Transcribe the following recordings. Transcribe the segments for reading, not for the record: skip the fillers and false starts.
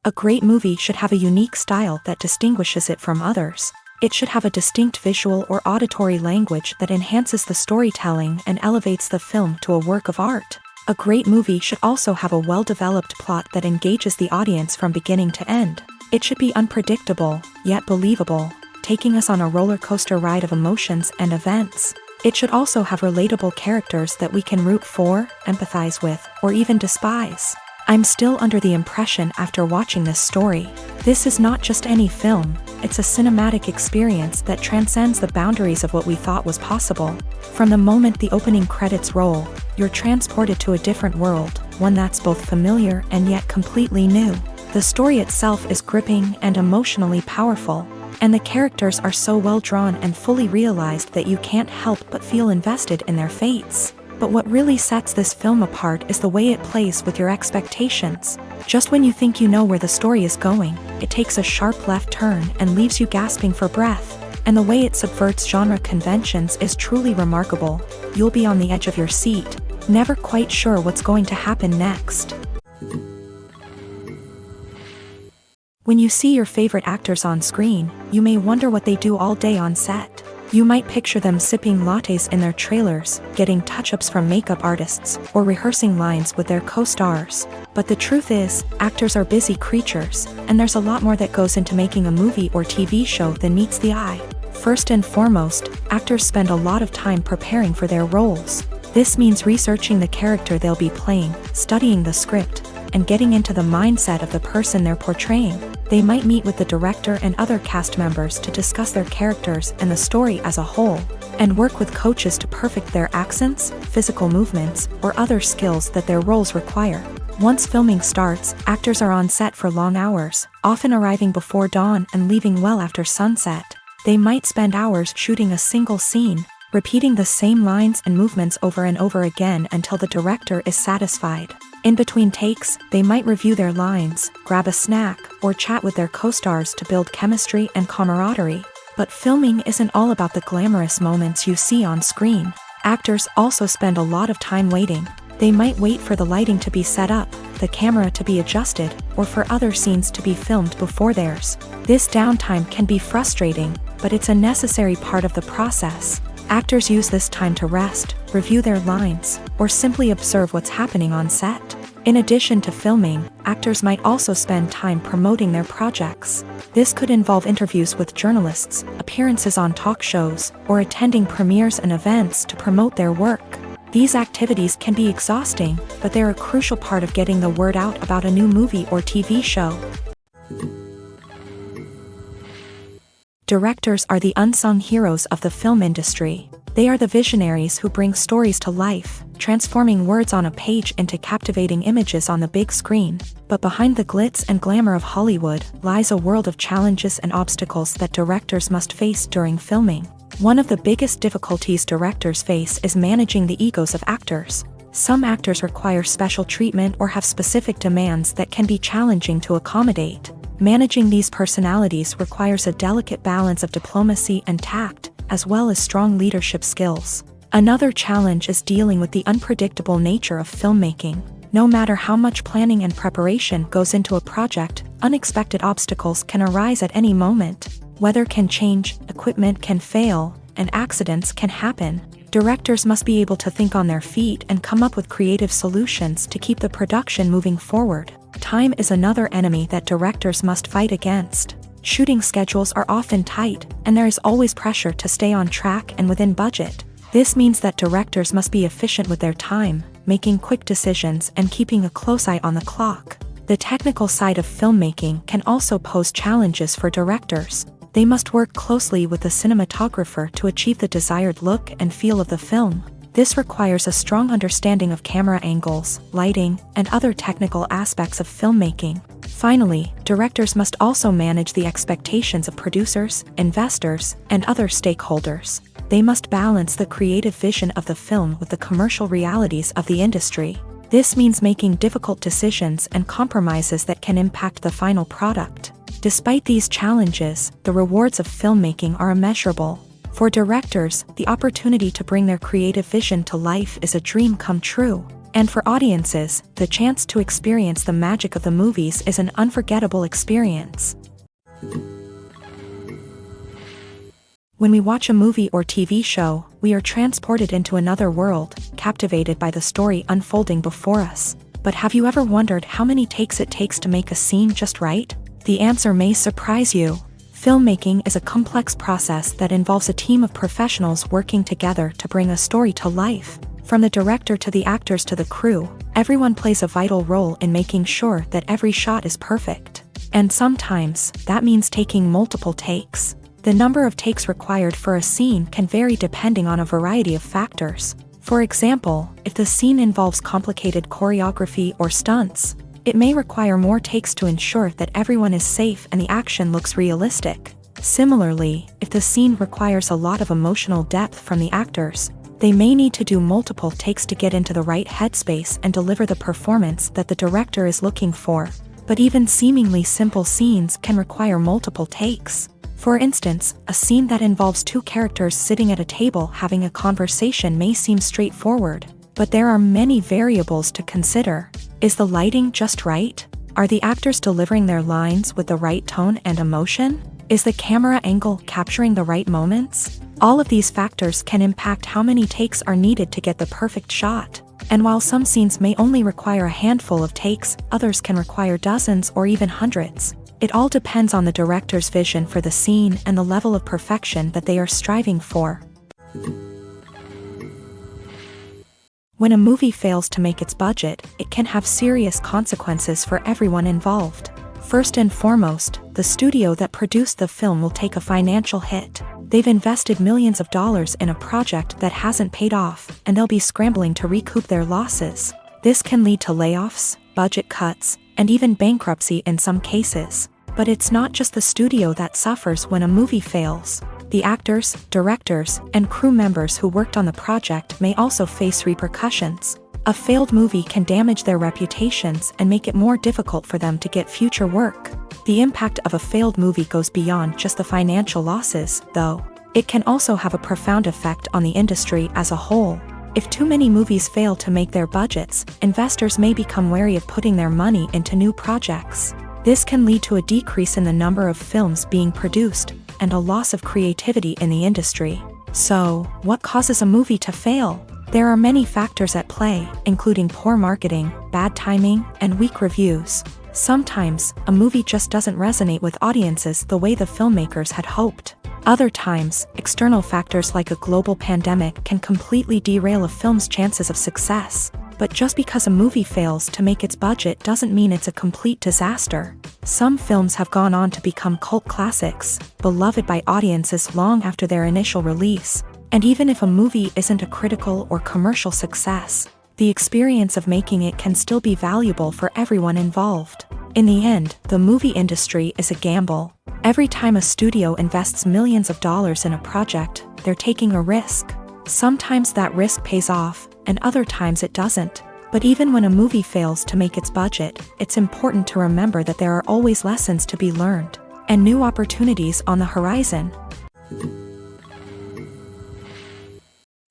A great movie should have a unique style that distinguishes it from others. It should have a distinct visual or auditory language that enhances the storytelling and elevates the film to a work of art. A great movie should also have a well-developed plot that engages the audience from beginning to end. It should be unpredictable, yet believable, taking us on a roller coaster ride of emotions and events. It should also have relatable characters that we can root for, empathize with, or even despise. I'm still under the impression after watching this story. This is not just any film, it's a cinematic experience that transcends the boundaries of what we thought was possible. From the moment the opening credits roll, you're transported to a different world, one that's both familiar and yet completely new. The story itself is gripping and emotionally powerful, and the characters are so well drawn and fully realized that you can't help but feel invested in their fates. But what really sets this film apart is the way it plays with your expectations. Just when you think you know where the story is going, it takes a sharp left turn and leaves you gasping for breath. And the way it subverts genre conventions is truly remarkable. You'll be on the edge of your seat, never quite sure what's going to happen next. When you see your favorite actors on screen, you may wonder what they do all day on set. You might picture them sipping lattes in their trailers, getting touch-ups from makeup artists, or rehearsing lines with their co-stars. But the truth is, actors are busy creatures, and there's a lot more that goes into making a movie or TV show than meets the eye. First and foremost, actors spend a lot of time preparing for their roles. This means researching the character they'll be playing, studying the script, and getting into the mindset of the person they're portraying. They might meet with the director and other cast members to discuss their characters and the story as a whole, and work with coaches to perfect their accents, physical movements, or other skills that their roles require. Once filming starts, actors are on set for long hours, often arriving before dawn and leaving well after sunset. They might spend hours shooting a single scene, repeating the same lines and movements over and over again until the director is satisfied. In between takes, they might review their lines, grab a snack, or chat with their co-stars to build chemistry and camaraderie. But filming isn't all about the glamorous moments you see on screen. Actors also spend a lot of time waiting. They might wait for the lighting to be set up, the camera to be adjusted, or for other scenes to be filmed before theirs. This downtime can be frustrating, but it's a necessary part of the process. Actors use this time to rest, review their lines, or simply observe what's happening on set. In addition to filming, actors might also spend time promoting their projects. This could involve interviews with journalists, appearances on talk shows, or attending premieres and events to promote their work. These activities can be exhausting, but they're a crucial part of getting the word out about a new movie or TV show. Directors are the unsung heroes of the film industry. They are the visionaries who bring stories to life, transforming words on a page into captivating images on the big screen. But behind the glitz and glamour of Hollywood lies a world of challenges and obstacles that directors must face during filming. One of the biggest difficulties directors face is managing the egos of actors. Some actors require special treatment or have specific demands that can be challenging to accommodate. Managing these personalities requires a delicate balance of diplomacy and tact, as well as strong leadership skills. Another challenge is dealing with the unpredictable nature of filmmaking. No matter how much planning and preparation goes into a project, unexpected obstacles can arise at any moment. Weather can change, equipment can fail, and accidents can happen. Directors must be able to think on their feet and come up with creative solutions to keep the production moving forward. time is another enemy that directors must fight against. Shooting schedules are often tight, and there is always pressure to stay on track and within budget. This means that directors must be efficient with their time, making quick decisions and keeping a close eye on the clock. The technical side of filmmaking can also pose challenges for directors. They must work closely with the cinematographer to achieve the desired look and feel of the film. This requires a strong understanding of camera angles, lighting, and other technical aspects of filmmaking. Finally, directors must also manage the expectations of producers, investors, and other stakeholders. They must balance the creative vision of the film with the commercial realities of the industry. This means making difficult decisions and compromises that can impact the final product. Despite these challenges, the rewards of filmmaking are immeasurable. For directors, the opportunity to bring their creative vision to life is a dream come true. And for audiences, the chance to experience the magic of the movies is an unforgettable experience. When we watch a movie or TV show, we are transported into another world, captivated by the story unfolding before us. But have you ever wondered how many takes it takes to make a scene just right? The answer may surprise you. Filmmaking is a complex process that involves a team of professionals working together to bring a story to life. From the director to the actors to the crew, everyone plays a vital role in making sure that every shot is perfect. And sometimes, that means taking multiple takes. The number of takes required for a scene can vary depending on a variety of factors. For example, if the scene involves complicated choreography or stunts, it may require more takes to ensure that everyone is safe and the action looks realistic. Similarly, if the scene requires a lot of emotional depth from the actors, they may need to do multiple takes to get into the right headspace and deliver the performance that the director is looking for. But even seemingly simple scenes can require multiple takes. For instance, a scene that involves two characters sitting at a table having a conversation may seem straightforward, but there are many variables to consider. Is the lighting just right? Are the actors delivering their lines with the right tone and emotion? Is the camera angle capturing the right moments? All of these factors can impact how many takes are needed to get the perfect shot. And while some scenes may only require a handful of takes, others can require dozens or even hundreds. It all depends on the director's vision for the scene and the level of perfection that they are striving for. When a movie fails to make its budget, it can have serious consequences for everyone involved. First and foremost, the studio that produced the film will take a financial hit. They've invested millions of dollars in a project that hasn't paid off, and they'll be scrambling to recoup their losses. This can lead to layoffs, budget cuts, and even bankruptcy in some cases. But it's not just the studio that suffers when a movie fails. The actors, directors, and crew members who worked on the project may also face repercussions. A failed movie can damage their reputations and make it more difficult for them to get future work. The impact of a failed movie goes beyond just the financial losses, though. It can also have a profound effect on the industry as a whole. If too many movies fail to make their budgets, investors may become wary of putting their money into new projects. This can lead to a decrease in the number of films being produced, and a loss of creativity in the industry. So, what causes a movie to fail? There are many factors at play, including poor marketing, bad timing, and weak reviews. Sometimes, a movie just doesn't resonate with audiences the way the filmmakers had hoped. Other times, external factors like a global pandemic can completely derail a film's chances of success. But just because a movie fails to make its budget doesn't mean it's a complete disaster. Some films have gone on to become cult classics, beloved by audiences long after their initial release. And even if a movie isn't a critical or commercial success, the experience of making it can still be valuable for everyone involved. In the end, the movie industry is a gamble. Every time a studio invests millions of dollars in a project, they're taking a risk. Sometimes that risk pays off, and other times it doesn't. But even when a movie fails to make its budget, it's important to remember that there are always lessons to be learned, and new opportunities on the horizon.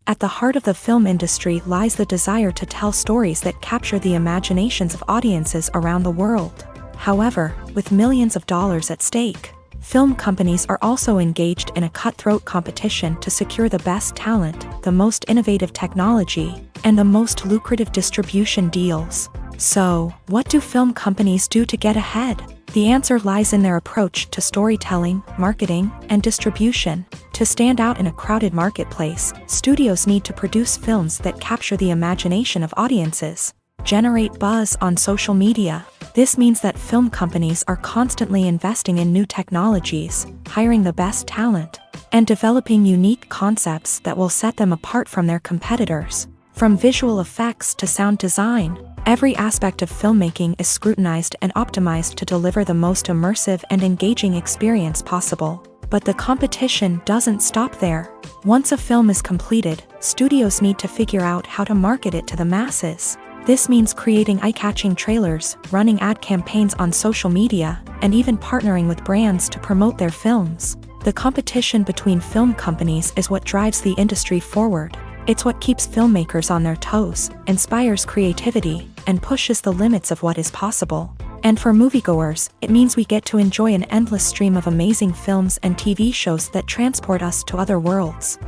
At the heart of the film industry lies the desire to tell stories that capture the imaginations of audiences around the world. However, with millions of dollars at stake, film companies are also engaged in a cutthroat competition to secure the best talent, the most innovative technology, and the most lucrative distribution deals. So, what do film companies do to get ahead? The answer lies in their approach to storytelling, marketing, and distribution. To stand out in a crowded marketplace, studios need to produce films that capture the imagination of audiences, generate buzz on social media. This means that film companies are constantly investing in new technologies, hiring the best talent, and developing unique concepts that will set them apart from their competitors. From visual effects to sound design, every aspect of filmmaking is scrutinized and optimized to deliver the most immersive and engaging experience possible. But the competition doesn't stop there. Once a film is completed, studios need to figure out how to market it to the masses. This means creating eye-catching trailers, running ad campaigns on social media, and even partnering with brands to promote their films. The competition between film companies is what drives the industry forward. It's what keeps filmmakers on their toes, inspires creativity, and pushes the limits of what is possible. And for moviegoers, it means we get to enjoy an endless stream of amazing films and TV shows that transport us to other worlds.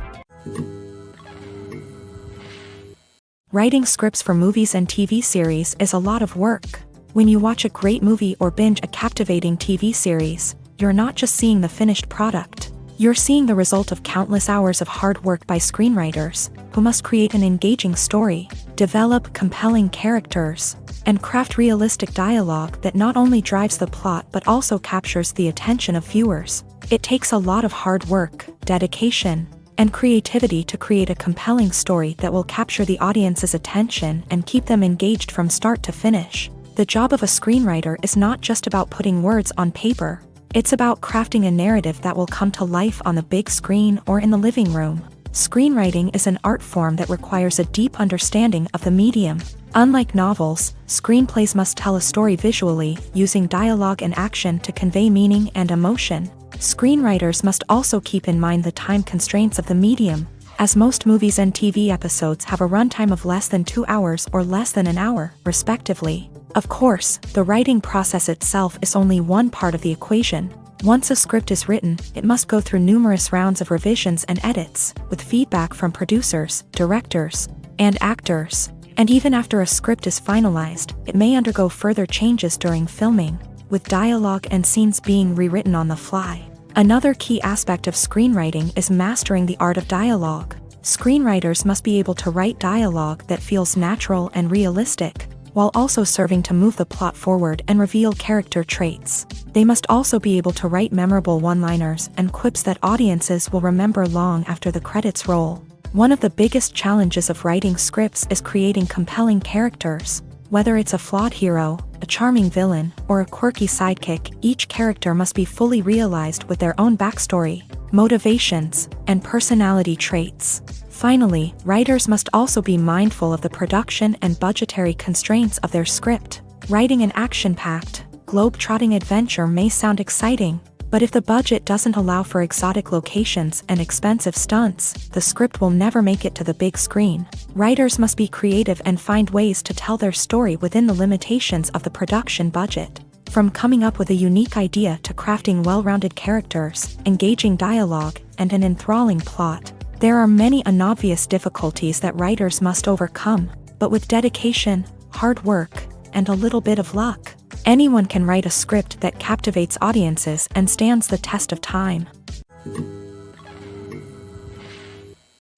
Writing scripts for movies and TV series is a lot of work. When you watch a great movie or binge a captivating TV series, you're not just seeing the finished product. You're seeing the result of countless hours of hard work by screenwriters, who must create an engaging story, develop compelling characters, and craft realistic dialogue that not only drives the plot but also captures the attention of viewers. It takes a lot of hard work, dedication, and creativity to create a compelling story that will capture the audience's attention and keep them engaged from start to finish. The job of a screenwriter is not just about putting words on paper. It's about crafting a narrative that will come to life on the big screen or in the living room. Screenwriting is an art form that requires a deep understanding of the medium. Unlike novels, screenplays must tell a story visually, using dialogue and action to convey meaning and emotion. Screenwriters must also keep in mind the time constraints of the medium, as most movies and TV episodes have a runtime of less than 2 hours or less than an hour, respectively. Of course, the writing process itself is only one part of the equation. Once a script is written, it must go through numerous rounds of revisions and edits, with feedback from producers, directors, and actors. And even after a script is finalized, it may undergo further changes during filming, with dialogue and scenes being rewritten on the fly. Another key aspect of screenwriting is mastering the art of dialogue. Screenwriters must be able to write dialogue that feels natural and realistic, while also serving to move the plot forward and reveal character traits. They must also be able to write memorable one-liners and quips that audiences will remember long after the credits roll. One of the biggest challenges of writing scripts is creating compelling characters. Whether it's a flawed hero, a charming villain, or a quirky sidekick, each character must be fully realized with their own backstory, motivations, and personality traits. Finally, writers must also be mindful of the production and budgetary constraints of their script. Writing an action-packed, globe-trotting adventure may sound exciting, but if the budget doesn't allow for exotic locations and expensive stunts, the script will never make it to the big screen. Writers must be creative and find ways to tell their story within the limitations of the production budget. From coming up with a unique idea to crafting well-rounded characters, engaging dialogue, and an enthralling plot, there are many unobvious difficulties that writers must overcome, but with dedication, hard work, and a little bit of luck, anyone can write a script that captivates audiences and stands the test of time.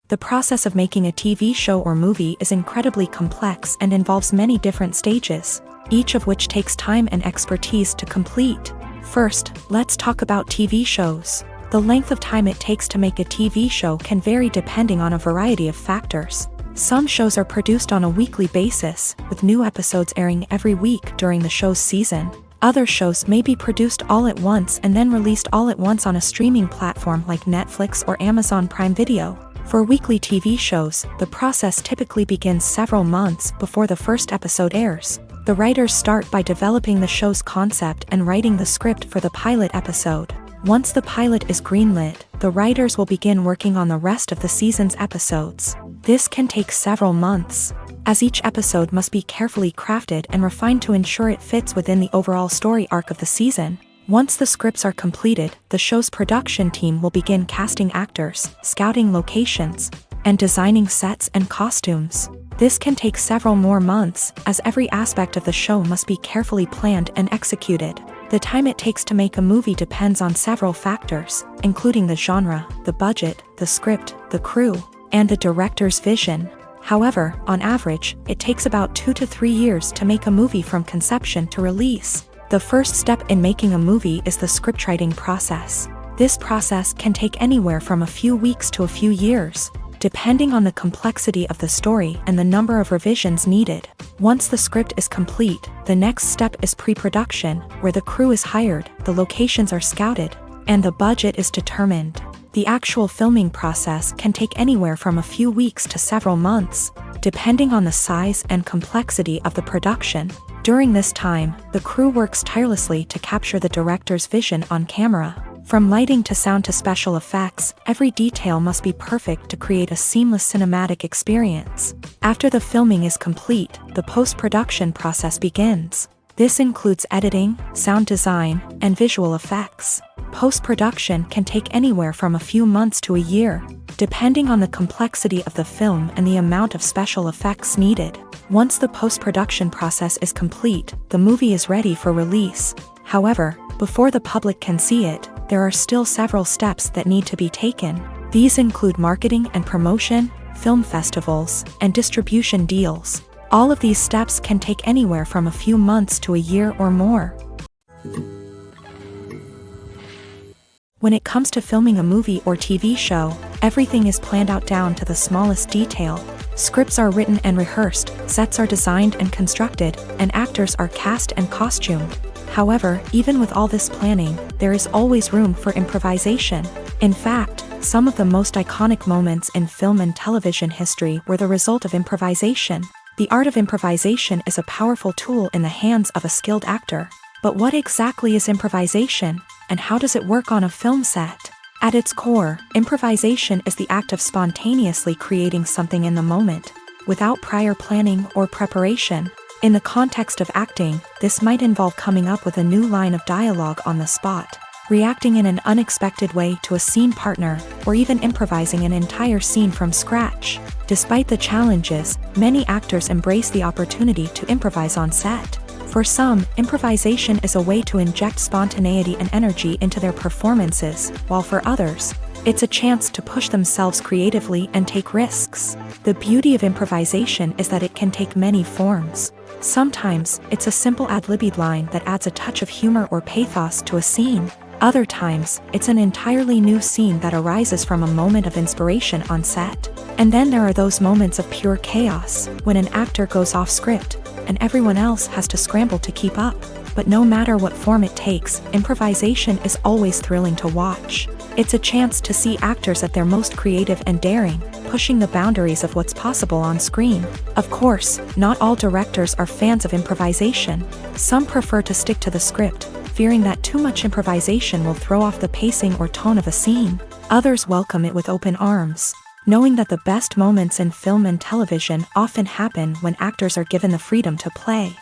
The process of making a TV show or movie is incredibly complex and involves many different stages, each of which takes time and expertise to complete. First, let's talk about TV shows. The length of time it takes to make a TV show can vary depending on a variety of factors. Some shows are produced on a weekly basis, with new episodes airing every week during the show's season. Other shows may be produced all at once and then released all at once on a streaming platform like Netflix or Amazon Prime Video. For weekly TV shows, the process typically begins several months before the first episode airs. The writers start by developing the show's concept and writing the script for the pilot episode. Once the pilot is greenlit, the writers will begin working on the rest of the season's episodes. This can take several months, as each episode must be carefully crafted and refined to ensure it fits within the overall story arc of the season. Once the scripts are completed, the show's production team will begin casting actors, scouting locations, and designing sets and costumes. This can take several more months, as every aspect of the show must be carefully planned and executed. The time it takes to make a movie depends on several factors, including the genre, the budget, the script, the crew, and the director's vision. However, on average, it takes about 2 to 3 years to make a movie from conception to release. The first step in making a movie is the scriptwriting process. This process can take anywhere from a few weeks to a few years, depending on the complexity of the story and the number of revisions needed. Once the script is complete, the next step is pre-production, where the crew is hired, the locations are scouted, and the budget is determined. The actual filming process can take anywhere from a few weeks to several months, depending on the size and complexity of the production. During this time, the crew works tirelessly to capture the director's vision on camera. From lighting to sound to special effects, every detail must be perfect to create a seamless cinematic experience. After the filming is complete, the post-production process begins. This includes editing, sound design, and visual effects. Post-production can take anywhere from a few months to a year, depending on the complexity of the film and the amount of special effects needed. Once the post-production process is complete, the movie is ready for release. However, before the public can see it, there are still several steps that need to be taken. These include marketing and promotion, film festivals, and distribution deals. All of these steps can take anywhere from a few months to a year or more. When it comes to filming a movie or TV show, everything is planned out down to the smallest detail. Scripts are written and rehearsed, sets are designed and constructed, and actors are cast and costumed. However, even with all this planning, there is always room for improvisation. In fact, some of the most iconic moments in film and television history were the result of improvisation. The art of improvisation is a powerful tool in the hands of a skilled actor. But what exactly is improvisation, and how does it work on a film set? At its core, improvisation is the act of spontaneously creating something in the moment, without prior planning or preparation. In the context of acting, this might involve coming up with a new line of dialogue on the spot, reacting in an unexpected way to a scene partner, or even improvising an entire scene from scratch. Despite the challenges, many actors embrace the opportunity to improvise on set. For some, improvisation is a way to inject spontaneity and energy into their performances, while for others, it's a chance to push themselves creatively and take risks. The beauty of improvisation is that it can take many forms. Sometimes, it's a simple ad-libbed line that adds a touch of humor or pathos to a scene. Other times, it's an entirely new scene that arises from a moment of inspiration on set. And then there are those moments of pure chaos, when an actor goes off script, and everyone else has to scramble to keep up. But no matter what form it takes, improvisation is always thrilling to watch. It's a chance to see actors at their most creative and daring, pushing the boundaries of what's possible on screen. Of course, not all directors are fans of improvisation. Some prefer to stick to the script, fearing that too much improvisation will throw off the pacing or tone of a scene. Others welcome it with open arms, knowing that the best moments in film and television often happen when actors are given the freedom to play.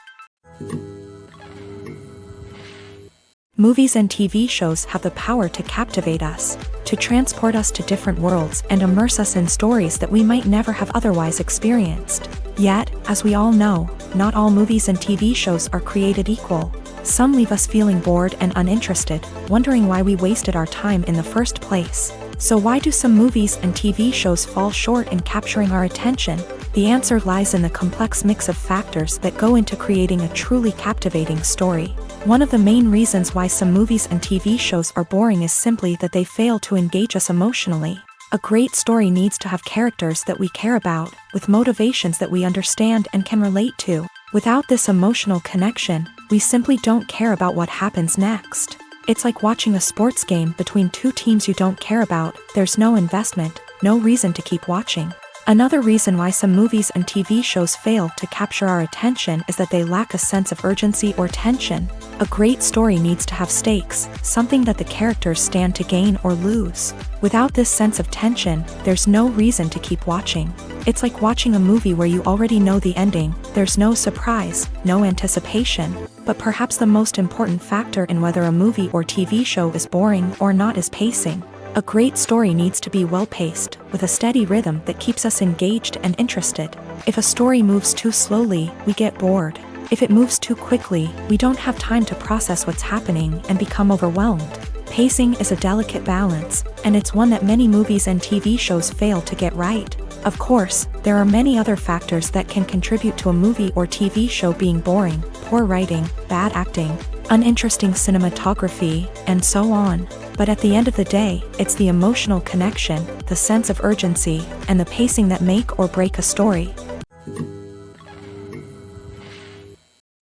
Movies and TV shows have the power to captivate us, to transport us to different worlds and immerse us in stories that we might never have otherwise experienced. Yet, as we all know, not all movies and TV shows are created equal. Some leave us feeling bored and uninterested, wondering why we wasted our time in the first place. So why do some movies and TV shows fall short in capturing our attention? The answer lies in the complex mix of factors that go into creating a truly captivating story. One of the main reasons why some movies and TV shows are boring is simply that they fail to engage us emotionally. A great story needs to have characters that we care about, with motivations that we understand and can relate to. Without this emotional connection, we simply don't care about what happens next. It's like watching a sports game between two teams you don't care about. There's no investment, no reason to keep watching. Another reason why some movies and TV shows fail to capture our attention is that they lack a sense of urgency or tension. A great story needs to have stakes, something that the characters stand to gain or lose. Without this sense of tension, there's no reason to keep watching. It's like watching a movie where you already know the ending. There's no surprise, no anticipation. But perhaps the most important factor in whether a movie or TV show is boring or not is pacing. A great story needs to be well-paced, with a steady rhythm that keeps us engaged and interested. If a story moves too slowly, we get bored. If it moves too quickly, we don't have time to process what's happening and become overwhelmed. Pacing is a delicate balance, and it's one that many movies and TV shows fail to get right. Of course, there are many other factors that can contribute to a movie or TV show being boring: poor writing, bad acting, uninteresting cinematography, and so on. But at the end of the day, it's the emotional connection, the sense of urgency, and the pacing that make or break a story.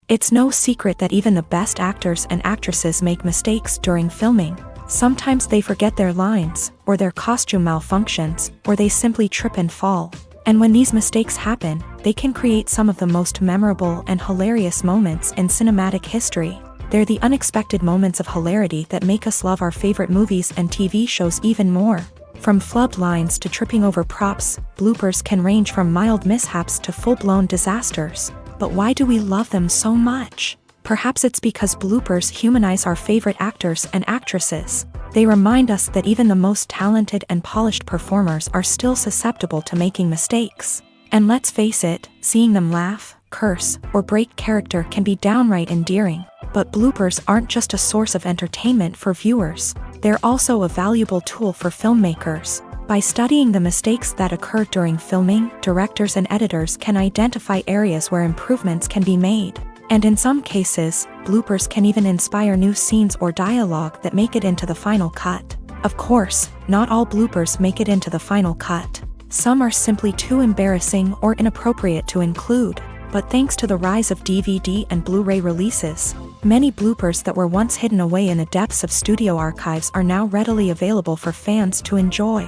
It's no secret that even the best actors and actresses make mistakes during filming. Sometimes they forget their lines, or their costume malfunctions, or they simply trip and fall. And when these mistakes happen, they can create some of the most memorable and hilarious moments in cinematic history. They're the unexpected moments of hilarity that make us love our favorite movies and TV shows even more. From flubbed lines to tripping over props, bloopers can range from mild mishaps to full-blown disasters. But why do we love them so much? Perhaps it's because bloopers humanize our favorite actors and actresses. They remind us that even the most talented and polished performers are still susceptible to making mistakes. And let's face it, seeing them laugh, curse, or break character can be downright endearing. But bloopers aren't just a source of entertainment for viewers. They're also a valuable tool for filmmakers. By studying the mistakes that occur during filming, directors and editors can identify areas where improvements can be made. And in some cases, bloopers can even inspire new scenes or dialogue that make it into the final cut. Of course, not all bloopers make it into the final cut. Some are simply too embarrassing or inappropriate to include. But thanks to the rise of DVD and Blu-ray releases, many bloopers that were once hidden away in the depths of studio archives are now readily available for fans to enjoy.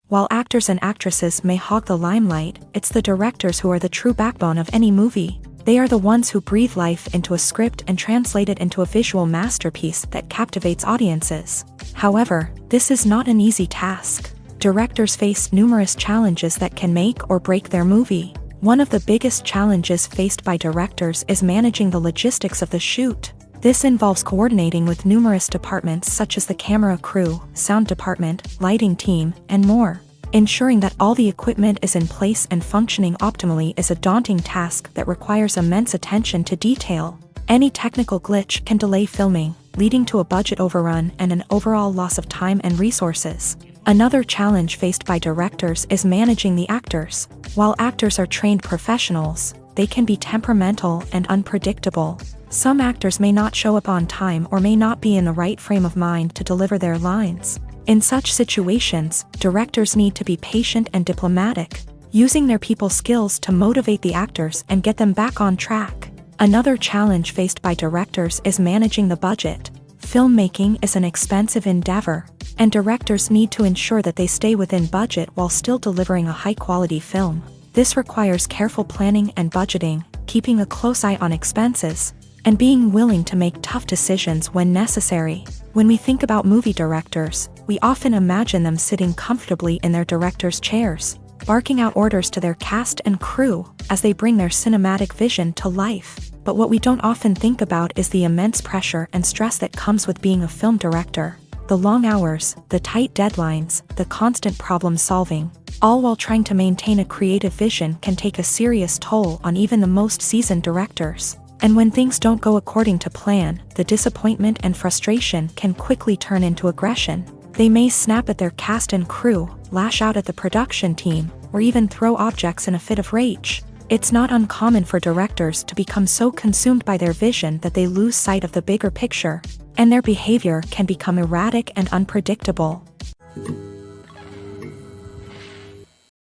While actors and actresses may hog the limelight, it's the directors who are the true backbone of any movie. They are the ones who breathe life into a script and translate it into a visual masterpiece that captivates audiences. However, this is not an easy task. Directors face numerous challenges that can make or break their movie. One of the biggest challenges faced by directors is managing the logistics of the shoot. This involves coordinating with numerous departments such as the camera crew, sound department, lighting team, and more. Ensuring that all the equipment is in place and functioning optimally is a daunting task that requires immense attention to detail. Any technical glitch can delay filming, leading to a budget overrun and an overall loss of time and resources. Another challenge faced by directors is managing the actors. While actors are trained professionals, they can be temperamental and unpredictable. Some actors may not show up on time or may not be in the right frame of mind to deliver their lines. In such situations, directors need to be patient and diplomatic, using their people skills to motivate the actors and get them back on track. Another challenge faced by directors is managing the budget. Filmmaking is an expensive endeavor, and directors need to ensure that they stay within budget while still delivering a high-quality film. This requires careful planning and budgeting, keeping a close eye on expenses, and being willing to make tough decisions when necessary. When we think about movie directors, we often imagine them sitting comfortably in their director's chairs, barking out orders to their cast and crew as they bring their cinematic vision to life. But what we don't often think about is the immense pressure and stress that comes with being a film director. The long hours, the tight deadlines, the constant problem solving, all while trying to maintain a creative vision can take a serious toll on even the most seasoned directors. And when things don't go according to plan, the disappointment and frustration can quickly turn into aggression. They may snap at their cast and crew, lash out at the production team, or even throw objects in a fit of rage. It's not uncommon for directors to become so consumed by their vision that they lose sight of the bigger picture, and their behavior can become erratic and unpredictable.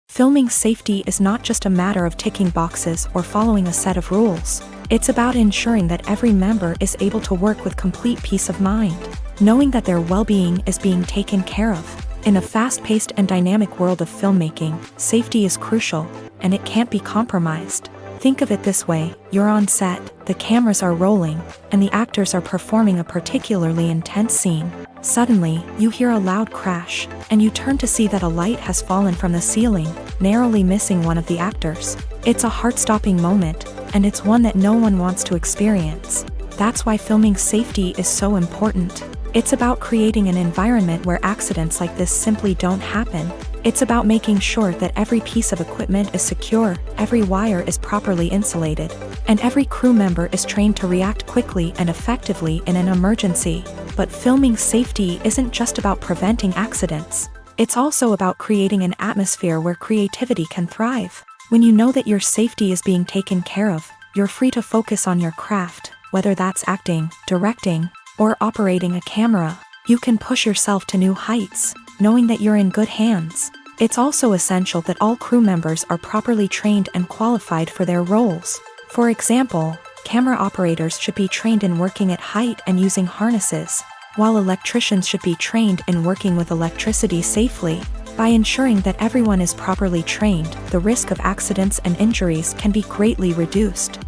Filming safety is not just a matter of ticking boxes or following a set of rules. It's about ensuring that every member is able to work with complete peace of mind, knowing that their well-being is being taken care of. In a fast-paced and dynamic world of filmmaking, safety is crucial, and it can't be compromised. Think of it this way: you're on set, the cameras are rolling, and the actors are performing a particularly intense scene. Suddenly, you hear a loud crash, and you turn to see that a light has fallen from the ceiling, narrowly missing one of the actors. It's a heart-stopping moment, and it's one that no one wants to experience. That's why filming safety is so important. It's about creating an environment where accidents like this simply don't happen. It's about making sure that every piece of equipment is secure, every wire is properly insulated, and every crew member is trained to react quickly and effectively in an emergency. But filming safety isn't just about preventing accidents. It's also about creating an atmosphere where creativity can thrive. When you know that your safety is being taken care of, you're free to focus on your craft, whether that's acting, directing, or operating a camera. You can push yourself to new heights, knowing that you're in good hands. It's also essential that all crew members are properly trained and qualified for their roles. For example, camera operators should be trained in working at height and using harnesses, while electricians should be trained in working with electricity safely. By ensuring that everyone is properly trained, the risk of accidents and injuries can be greatly reduced.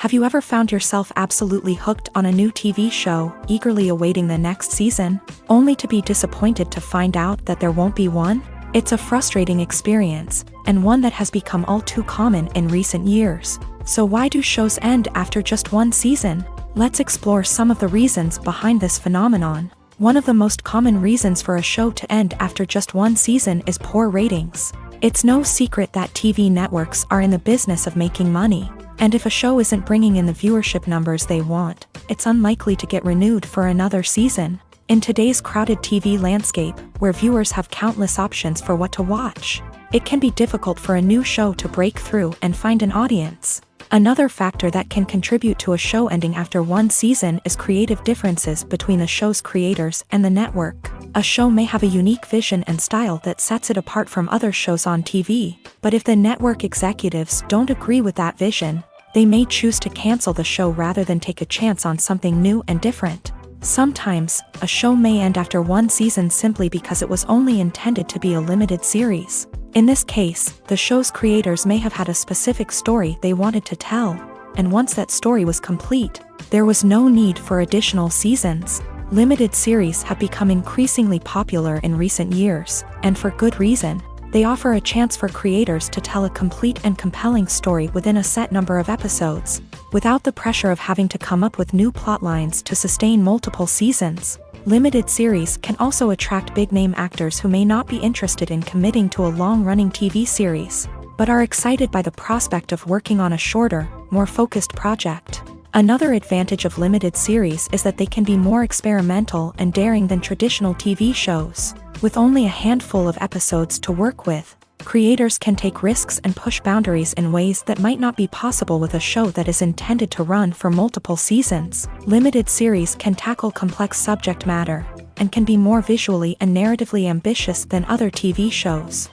Have you ever found yourself absolutely hooked on a new TV show, eagerly awaiting the next season, only to be disappointed to find out that there won't be one? It's a frustrating experience, and one that has become all too common in recent years. So why do shows end after just one season? Let's explore some of the reasons behind this phenomenon. One of the most common reasons for a show to end after just one season is poor ratings. It's no secret that TV networks are in the business of making money. And if a show isn't bringing in the viewership numbers they want, it's unlikely to get renewed for another season. In today's crowded TV landscape, where viewers have countless options for what to watch, it can be difficult for a new show to break through and find an audience. Another factor that can contribute to a show ending after one season is creative differences between the show's creators and the network. A show may have a unique vision and style that sets it apart from other shows on TV, but if the network executives don't agree with that vision, they may choose to cancel the show rather than take a chance on something new and different. Sometimes, a show may end after one season simply because it was only intended to be a limited series. In this case, the show's creators may have had a specific story they wanted to tell, and once that story was complete, there was no need for additional seasons. Limited series have become increasingly popular in recent years, and for good reason. They offer a chance for creators to tell a complete and compelling story within a set number of episodes, without the pressure of having to come up with new plot lines to sustain multiple seasons. Limited series can also attract big-name actors who may not be interested in committing to a long-running TV series, but are excited by the prospect of working on a shorter, more focused project. Another advantage of limited series is that they can be more experimental and daring than traditional TV shows. With only a handful of episodes to work with, creators can take risks and push boundaries in ways that might not be possible with a show that is intended to run for multiple seasons. Limited series can tackle complex subject matter, and can be more visually and narratively ambitious than other TV shows.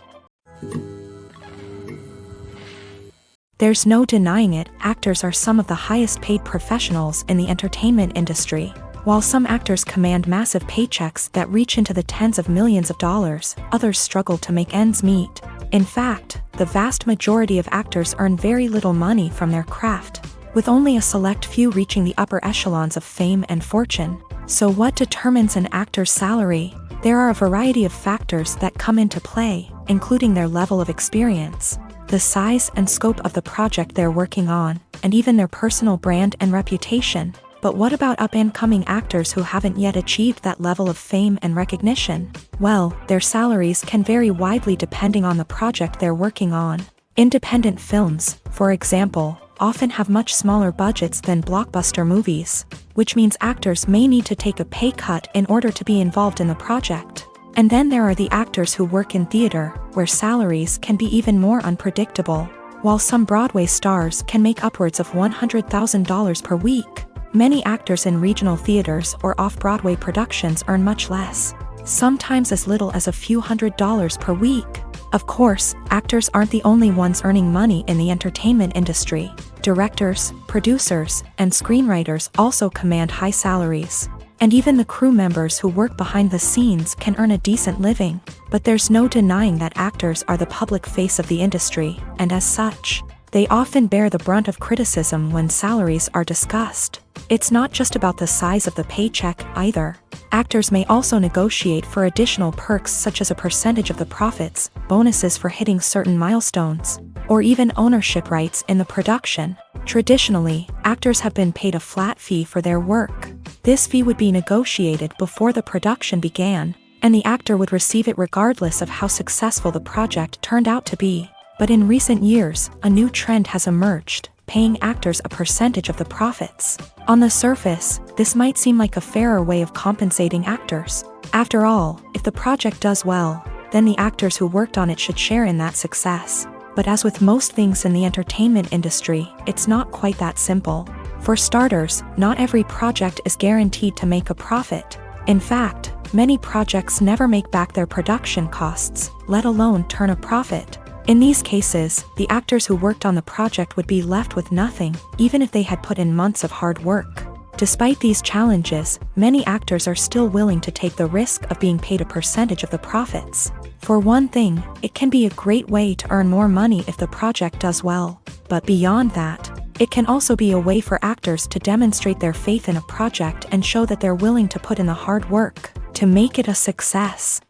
There's no denying it, actors are some of the highest paid professionals in the entertainment industry. While some actors command massive paychecks that reach into the tens of millions of dollars, others struggle to make ends meet. In fact, the vast majority of actors earn very little money from their craft, with only a select few reaching the upper echelons of fame and fortune. So what determines an actor's salary? There are a variety of factors that come into play, including their level of experience, the size and scope of the project they're working on, and even their personal brand and reputation. But what about up-and-coming actors who haven't yet achieved that level of fame and recognition? Well, their salaries can vary widely depending on the project they're working on. Independent films, for example, often have much smaller budgets than blockbuster movies, which means actors may need to take a pay cut in order to be involved in the project. And then there are the actors who work in theater, where salaries can be even more unpredictable. While some Broadway stars can make upwards of $100,000 per week, many actors in regional theaters or off-Broadway productions earn much less, sometimes as little as a few $100s per week. Of course, actors aren't the only ones earning money in the entertainment industry. Directors, producers, and screenwriters also command high salaries. And even the crew members who work behind the scenes can earn a decent living. But there's no denying that actors are the public face of the industry, and as such, they often bear the brunt of criticism when salaries are discussed. It's not just about the size of the paycheck, either. Actors may also negotiate for additional perks such as a percentage of the profits, bonuses for hitting certain milestones, or even ownership rights in the production. Traditionally, actors have been paid a flat fee for their work. This fee would be negotiated before the production began, and the actor would receive it regardless of how successful the project turned out to be. But in recent years, a new trend has emerged, paying actors a percentage of the profits. On the surface, this might seem like a fairer way of compensating actors. After all, if the project does well, then the actors who worked on it should share in that success. But as with most things in the entertainment industry, it's not quite that simple. For starters, not every project is guaranteed to make a profit. In fact, many projects never make back their production costs, let alone turn a profit. In these cases, the actors who worked on the project would be left with nothing, even if they had put in months of hard work. Despite these challenges, many actors are still willing to take the risk of being paid a percentage of the profits. For one thing, it can be a great way to earn more money if the project does well. But beyond that, it can also be a way for actors to demonstrate their faith in a project and show that they're willing to put in the hard work to make it a success.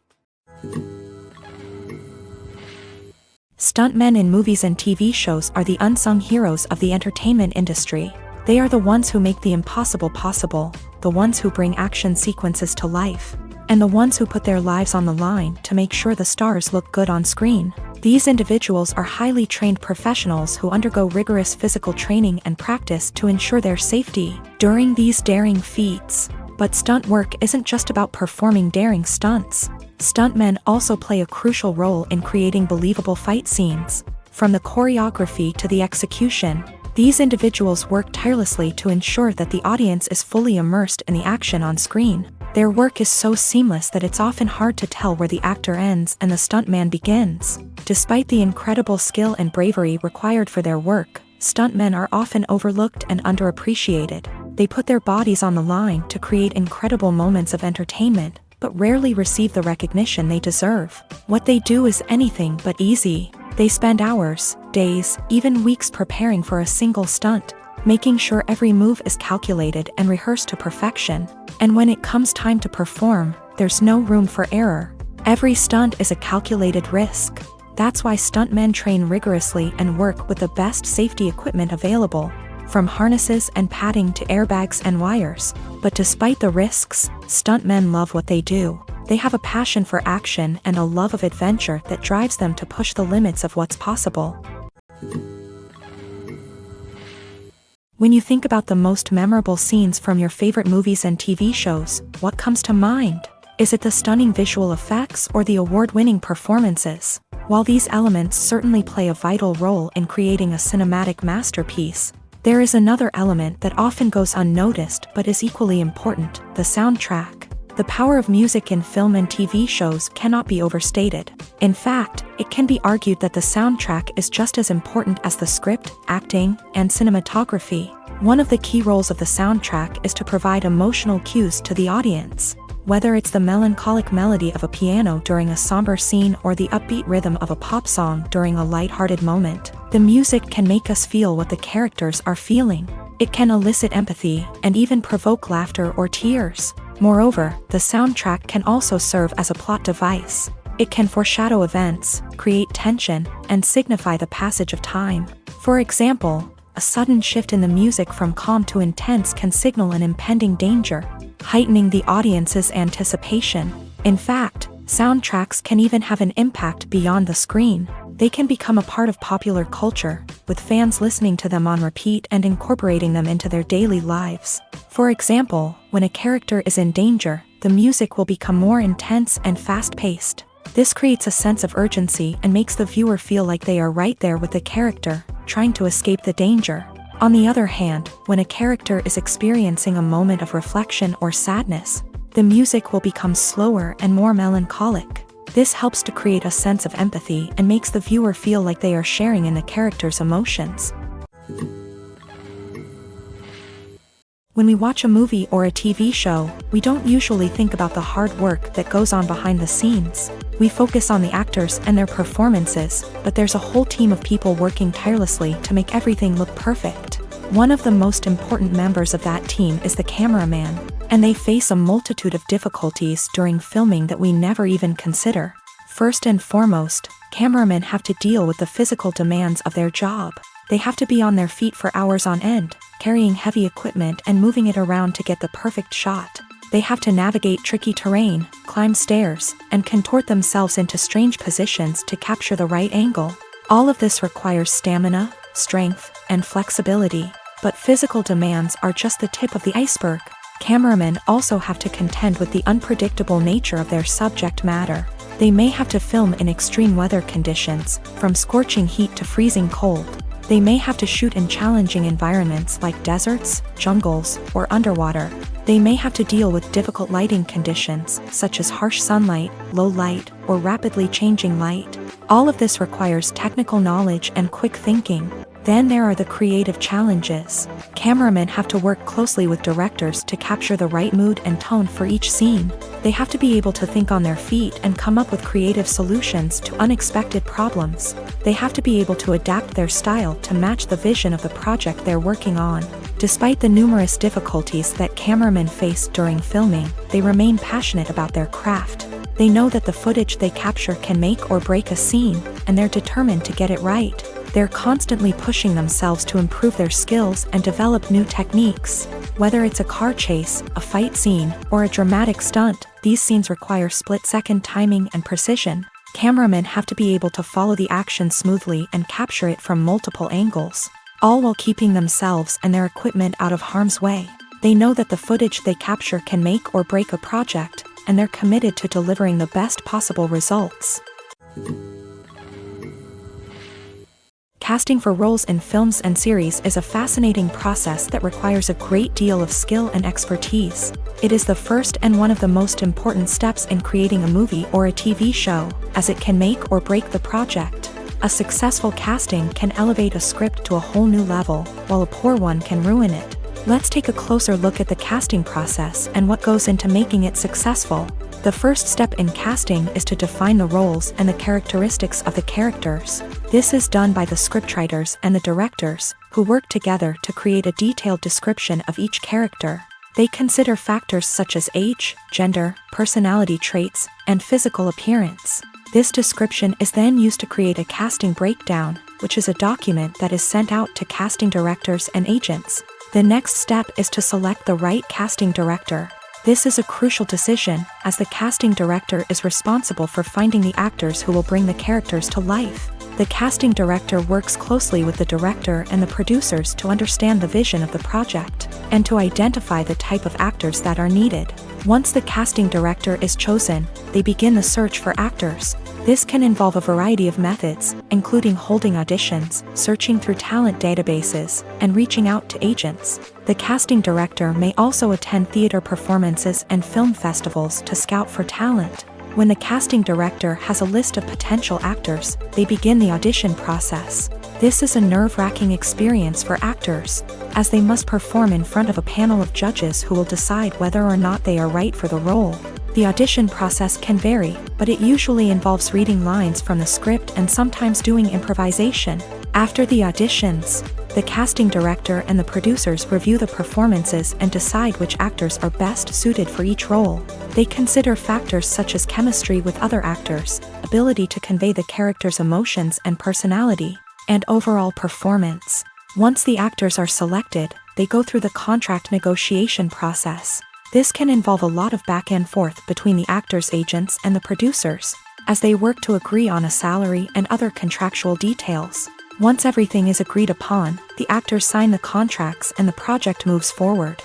Stuntmen in movies and TV shows are the unsung heroes of the entertainment industry. They are the ones who make the impossible possible, the ones who bring action sequences to life, and the ones who put their lives on the line to make sure the stars look good on screen. These individuals are highly trained professionals who undergo rigorous physical training and practice to ensure their safety during these daring feats. But stunt work isn't just about performing daring stunts. Stuntmen also play a crucial role in creating believable fight scenes. From the choreography to the execution, these individuals work tirelessly to ensure that the audience is fully immersed in the action on screen. Their work is so seamless that it's often hard to tell where the actor ends and the stuntman begins. Despite the incredible skill and bravery required for their work, stuntmen are often overlooked and underappreciated. They put their bodies on the line to create incredible moments of entertainment, but rarely receive the recognition they deserve. What they do is anything but easy. They spend hours, days, even weeks preparing for a single stunt, making sure every move is calculated and rehearsed to perfection. And when it comes time to perform, there's no room for error. Every stunt is a calculated risk. That's why stuntmen train rigorously and work with the best safety equipment available, from harnesses and padding to airbags and wires. But despite the risks, stuntmen love what they do. They have a passion for action and a love of adventure that drives them to push the limits of what's possible. When you think about the most memorable scenes from your favorite movies and TV shows, what comes to mind? Is it the stunning visual effects or the award-winning performances? While these elements certainly play a vital role in creating a cinematic masterpiece, there is another element that often goes unnoticed but is equally important: the soundtrack. The power of music in film and TV shows cannot be overstated. In fact, it can be argued that the soundtrack is just as important as the script, acting, and cinematography. One of the key roles of the soundtrack is to provide emotional cues to the audience. Whether it's the melancholic melody of a piano during a somber scene or the upbeat rhythm of a pop song during a lighthearted moment, the music can make us feel what the characters are feeling. It can elicit empathy and even provoke laughter or tears. Moreover, the soundtrack can also serve as a plot device. It can foreshadow events, create tension, and signify the passage of time. For example, a sudden shift in the music from calm to intense can signal an impending danger, heightening the audience's anticipation. In fact, soundtracks can even have an impact beyond the screen. They can become a part of popular culture, with fans listening to them on repeat and incorporating them into their daily lives. For example, when a character is in danger, the music will become more intense and fast-paced. This creates a sense of urgency and makes the viewer feel like they are right there with the character, trying to escape the danger. On the other hand, when a character is experiencing a moment of reflection or sadness, the music will become slower and more melancholic. This helps to create a sense of empathy and makes the viewer feel like they are sharing in the character's emotions. When we watch a movie or a TV show, we don't usually think about the hard work that goes on behind the scenes. We focus on the actors and their performances, but there's a whole team of people working tirelessly to make everything look perfect. One of the most important members of that team is the cameraman, and they face a multitude of difficulties during filming that we never even consider. First and foremost, cameramen have to deal with the physical demands of their job. They have to be on their feet for hours on end, carrying heavy equipment and moving it around to get the perfect shot. They have to navigate tricky terrain, climb stairs, and contort themselves into strange positions to capture the right angle. All of this requires stamina, strength, and flexibility. But physical demands are just the tip of the iceberg. Cameramen also have to contend with the unpredictable nature of their subject matter. They may have to film in extreme weather conditions, from scorching heat to freezing cold. They may have to shoot in challenging environments like deserts, jungles, or underwater. They may have to deal with difficult lighting conditions, such as harsh sunlight, low light, or rapidly changing light. All of this requires technical knowledge and quick thinking. Then there are the creative challenges. Cameramen have to work closely with directors to capture the right mood and tone for each scene. They have to be able to think on their feet and come up with creative solutions to unexpected problems. They have to be able to adapt their style to match the vision of the project they're working on. Despite the numerous difficulties that cameramen face during filming, they remain passionate about their craft. They know that the footage they capture can make or break a scene, and they're determined to get it right. They're constantly pushing themselves to improve their skills and develop new techniques. Whether it's a car chase, a fight scene, or a dramatic stunt, these scenes require split-second timing and precision. Cameramen have to be able to follow the action smoothly and capture it from multiple angles, all while keeping themselves and their equipment out of harm's way. They know that the footage they capture can make or break a project, and they're committed to delivering the best possible results. Casting for roles in films and series is a fascinating process that requires a great deal of skill and expertise. It is the first and one of the most important steps in creating a movie or a TV show, as it can make or break the project. A successful casting can elevate a script to a whole new level, while a poor one can ruin it. Let's take a closer look at the casting process and what goes into making it successful. The first step in casting is to define the roles and the characteristics of the characters. This is done by the scriptwriters and the directors, who work together to create a detailed description of each character. They consider factors such as age, gender, personality traits, and physical appearance. This description is then used to create a casting breakdown, which is a document that is sent out to casting directors and agents. The next step is to select the right casting director. This is a crucial decision, as the casting director is responsible for finding the actors who will bring the characters to life. The casting director works closely with the director and the producers to understand the vision of the project, and to identify the type of actors that are needed. Once the casting director is chosen, they begin the search for actors. This can involve a variety of methods, including holding auditions, searching through talent databases, and reaching out to agents. The casting director may also attend theater performances and film festivals to scout for talent. When the casting director has a list of potential actors, they begin the audition process. This is a nerve-wracking experience for actors, as they must perform in front of a panel of judges who will decide whether or not they are right for the role. The audition process can vary, but it usually involves reading lines from the script and sometimes doing improvisation. After the auditions, the casting director and the producers review the performances and decide which actors are best suited for each role. They consider factors such as chemistry with other actors, ability to convey the character's emotions and personality, and overall performance. Once the actors are selected, they go through the contract negotiation process. This can involve a lot of back and forth between the actors' agents and the producers, as they work to agree on a salary and other contractual details. Once everything is agreed upon, the actors sign the contracts and the project moves forward.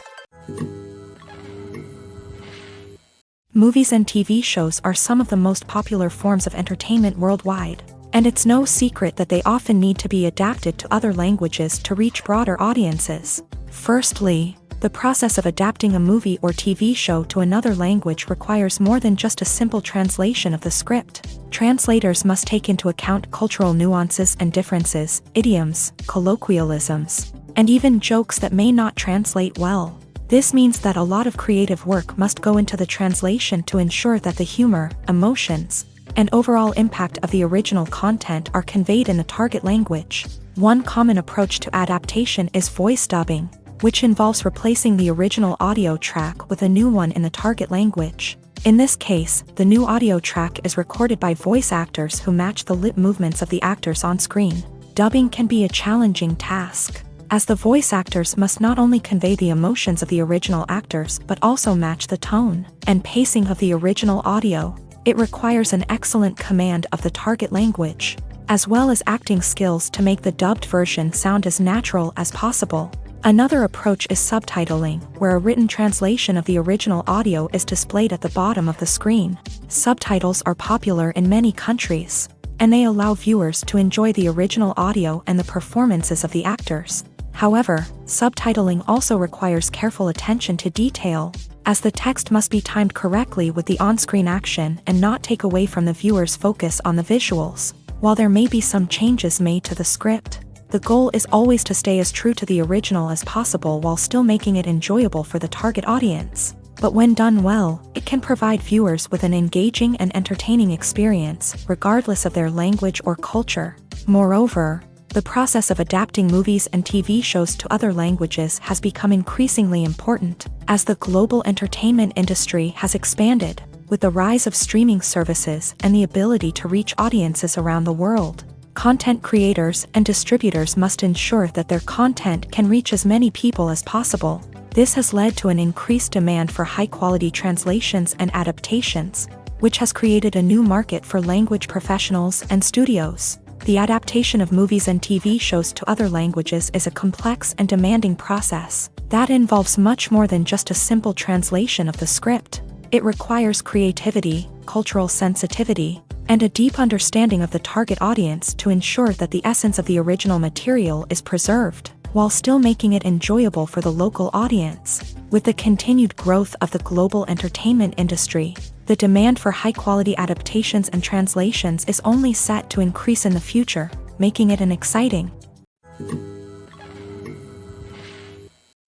Movies and TV shows are some of the most popular forms of entertainment worldwide, and it's no secret that they often need to be adapted to other languages to reach broader audiences. Firstly, the process of adapting a movie or TV show to another language requires more than just a simple translation of the script. Translators must take into account cultural nuances and differences, idioms, colloquialisms, and even jokes that may not translate well. This means that a lot of creative work must go into the translation to ensure that the humor, emotions, and overall impact of the original content are conveyed in the target language. One common approach to adaptation is voice dubbing, which involves replacing the original audio track with a new one in the target language. In this case, the new audio track is recorded by voice actors who match the lip movements of the actors on screen. Dubbing can be a challenging task, as the voice actors must not only convey the emotions of the original actors but also match the tone and pacing of the original audio. It requires an excellent command of the target language, as well as acting skills to make the dubbed version sound as natural as possible. Another approach is subtitling, where a written translation of the original audio is displayed at the bottom of the screen. Subtitles are popular in many countries, and they allow viewers to enjoy the original audio and the performances of the actors. However, subtitling also requires careful attention to detail, as the text must be timed correctly with the on-screen action and not take away from the viewer's focus on the visuals. While there may be some changes made to the script, the goal is always to stay as true to the original as possible while still making it enjoyable for the target audience. But when done well, it can provide viewers with an engaging and entertaining experience, regardless of their language or culture. Moreover, the process of adapting movies and TV shows to other languages has become increasingly important, as the global entertainment industry has expanded, with the rise of streaming services and the ability to reach audiences around the world. Content creators and distributors must ensure that their content can reach as many people as possible. This has led to an increased demand for high-quality translations and adaptations, which has created a new market for language professionals and studios. The adaptation of movies and TV shows to other languages is a complex and demanding process that involves much more than just a simple translation of the script. It requires creativity, cultural sensitivity, and a deep understanding of the target audience to ensure that the essence of the original material is preserved, while still making it enjoyable for the local audience. With the continued growth of the global entertainment industry, the demand for high-quality adaptations and translations is only set to increase in the future, making it an exciting.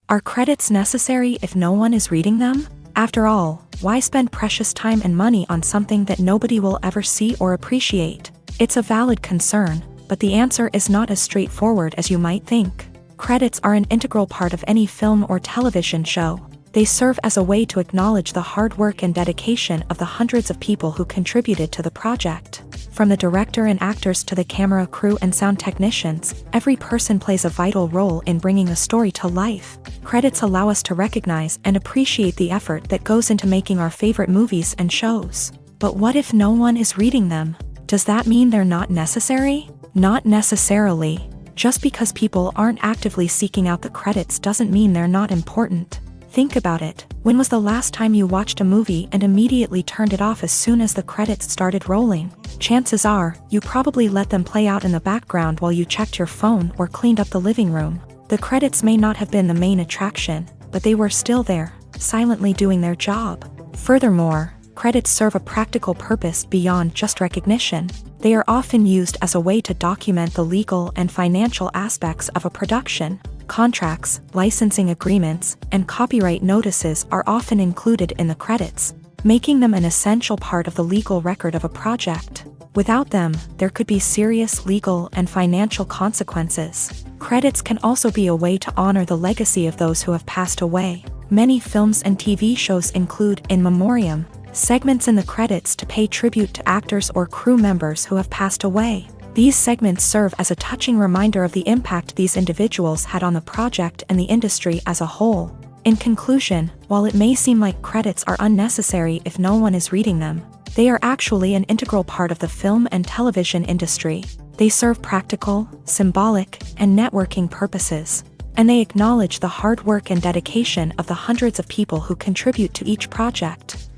Are credits necessary if no one is reading them? After all, why spend precious time and money on something that nobody will ever see or appreciate? It's a valid concern, but the answer is not as straightforward as you might think. Credits are an integral part of any film or television show. They serve as a way to acknowledge the hard work and dedication of the hundreds of people who contributed to the project. From the director and actors to the camera crew and sound technicians, every person plays a vital role in bringing a story to life. Credits allow us to recognize and appreciate the effort that goes into making our favorite movies and shows. But what if no one is reading them? Does that mean they're not necessary? Not necessarily. Just because people aren't actively seeking out the credits doesn't mean they're not important. Think about it. When was the last time you watched a movie and immediately turned it off as soon as the credits started rolling? Chances are, you probably let them play out in the background while you checked your phone or cleaned up the living room. The credits may not have been the main attraction, but they were still there, silently doing their job. Furthermore, credits serve a practical purpose beyond just recognition. They are often used as a way to document the legal and financial aspects of a production. Contracts, licensing agreements, and copyright notices are often included in the credits, making them an essential part of the legal record of a project. Without them, there could be serious legal and financial consequences. Credits can also be a way to honor the legacy of those who have passed away. Many films and TV shows include in memoriam segments in the credits to pay tribute to actors or crew members who have passed away. These segments serve as a touching reminder of the impact these individuals had on the project and the industry as a whole. In conclusion, while it may seem like credits are unnecessary if no one is reading them, they are actually an integral part of the film and television industry. They serve practical, symbolic, and networking purposes, and they acknowledge the hard work and dedication of the hundreds of people who contribute to each project.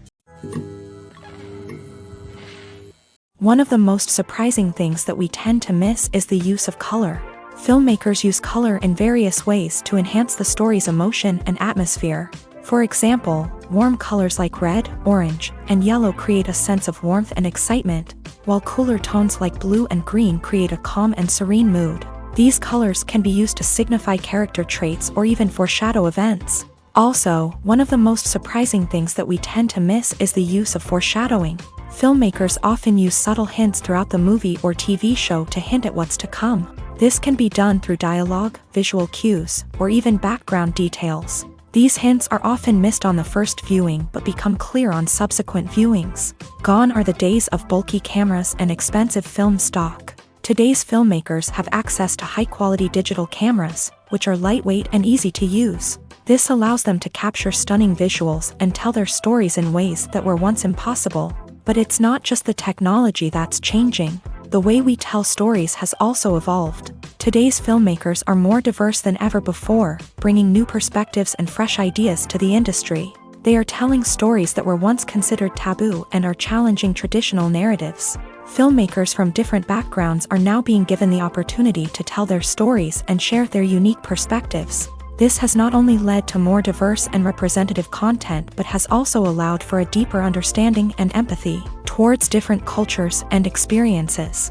One of the most surprising things that we tend to miss is the use of color. Filmmakers use color in various ways to enhance the story's emotion and atmosphere. For example, warm colors like red, orange, and yellow create a sense of warmth and excitement, while cooler tones like blue and green create a calm and serene mood. These colors can be used to signify character traits or even foreshadow events. Also, one of the most surprising things that we tend to miss is the use of foreshadowing. Filmmakers often use subtle hints throughout the movie or TV show to hint at what's to come. This can be done through dialogue, visual cues, or even background details. These hints are often missed on the first viewing but become clear on subsequent viewings. Gone are the days of bulky cameras and expensive film stock. Today's filmmakers have access to high-quality digital cameras, which are lightweight and easy to use. This allows them to capture stunning visuals and tell their stories in ways that were once impossible. But it's not just the technology that's changing. The way we tell stories has also evolved. Today's filmmakers are more diverse than ever before, bringing new perspectives and fresh ideas to the industry. They are telling stories that were once considered taboo and are challenging traditional narratives. Filmmakers from different backgrounds are now being given the opportunity to tell their stories and share their unique perspectives. This has not only led to more diverse and representative content but has also allowed for a deeper understanding and empathy towards different cultures and experiences.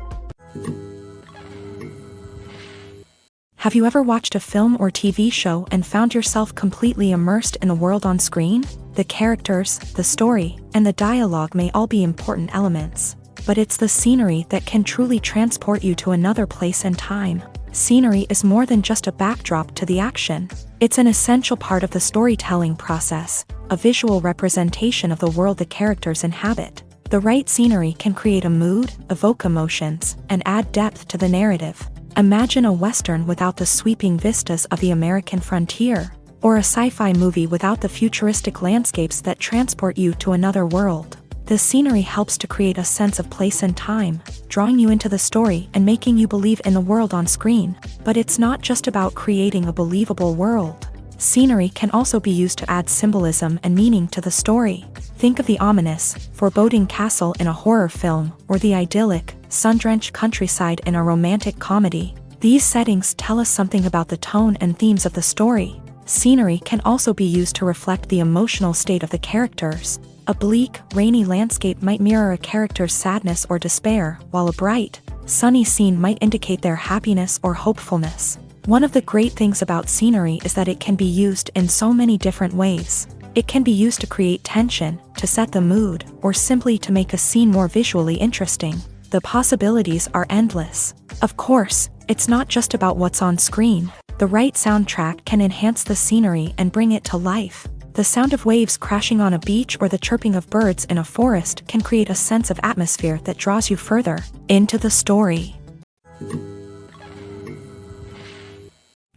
Have you ever watched a film or TV show and found yourself completely immersed in the world on screen? The characters, the story, and the dialogue may all be important elements, but it's the scenery that can truly transport you to another place and time. Scenery is more than just a backdrop to the action. It's an essential part of the storytelling process, a visual representation of the world the characters inhabit. The right scenery can create a mood, evoke emotions, and add depth to the narrative. Imagine a Western without the sweeping vistas of the American frontier, or a sci-fi movie without the futuristic landscapes that transport you to another world. The scenery helps to create a sense of place and time, drawing you into the story and making you believe in the world on screen. But it's not just about creating a believable world. Scenery can also be used to add symbolism and meaning to the story. Think of the ominous, foreboding castle in a horror film, or the idyllic, sun-drenched countryside in a romantic comedy. These settings tell us something about the tone and themes of the story. Scenery can also be used to reflect the emotional state of the characters. A bleak, rainy landscape might mirror a character's sadness or despair, while a bright, sunny scene might indicate their happiness or hopefulness. One of the great things about scenery is that it can be used in so many different ways. It can be used to create tension, to set the mood, or simply to make a scene more visually interesting. The possibilities are endless. Of course, it's not just about what's on screen. The right soundtrack can enhance the scenery and bring it to life. The sound of waves crashing on a beach or the chirping of birds in a forest can create a sense of atmosphere that draws you further into the story.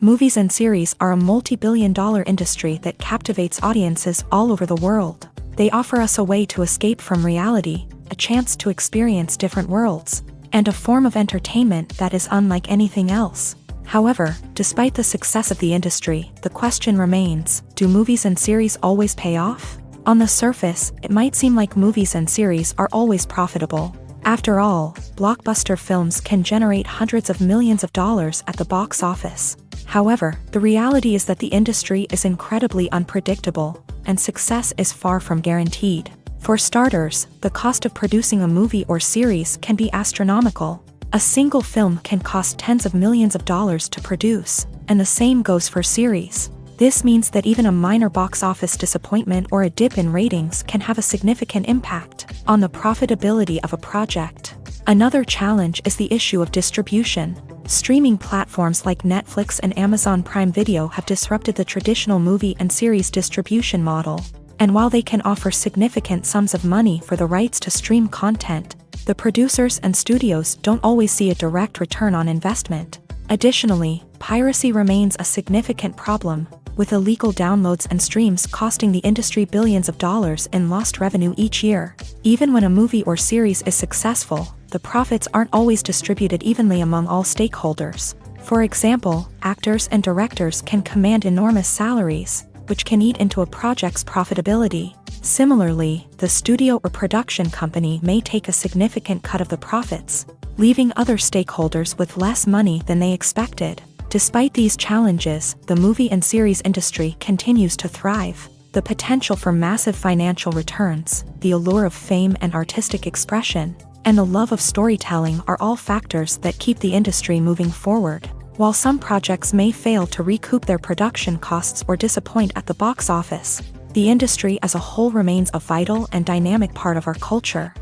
Movies and series are a multi-billion-dollar industry that captivates audiences all over the world. They offer us a way to escape from reality, a chance to experience different worlds, and a form of entertainment that is unlike anything else. However, despite the success of the industry, the question remains, do movies and series always pay off? On the surface, it might seem like movies and series are always profitable. After all, blockbuster films can generate hundreds of millions of dollars at the box office. However, the reality is that the industry is incredibly unpredictable, and success is far from guaranteed. For starters, the cost of producing a movie or series can be astronomical. A single film can cost tens of millions of dollars to produce, and the same goes for series. This means that even a minor box office disappointment or a dip in ratings can have a significant impact on the profitability of a project. Another challenge is the issue of distribution. Streaming platforms like Netflix and Amazon Prime Video have disrupted the traditional movie and series distribution model. And while they can offer significant sums of money for the rights to stream content, the producers and studios don't always see a direct return on investment. Additionally, piracy remains a significant problem, with illegal downloads and streams costing the industry billions of dollars in lost revenue each year. Even when a movie or series is successful, the profits aren't always distributed evenly among all stakeholders. For example, actors and directors can command enormous salaries, which can eat into a project's profitability. Similarly, the studio or production company may take a significant cut of the profits, leaving other stakeholders with less money than they expected. Despite these challenges, the movie and series industry continues to thrive. The potential for massive financial returns, the allure of fame and artistic expression, and the love of storytelling are all factors that keep the industry moving forward. While some projects may fail to recoup their production costs or disappoint at the box office, the industry as a whole remains a vital and dynamic part of our culture.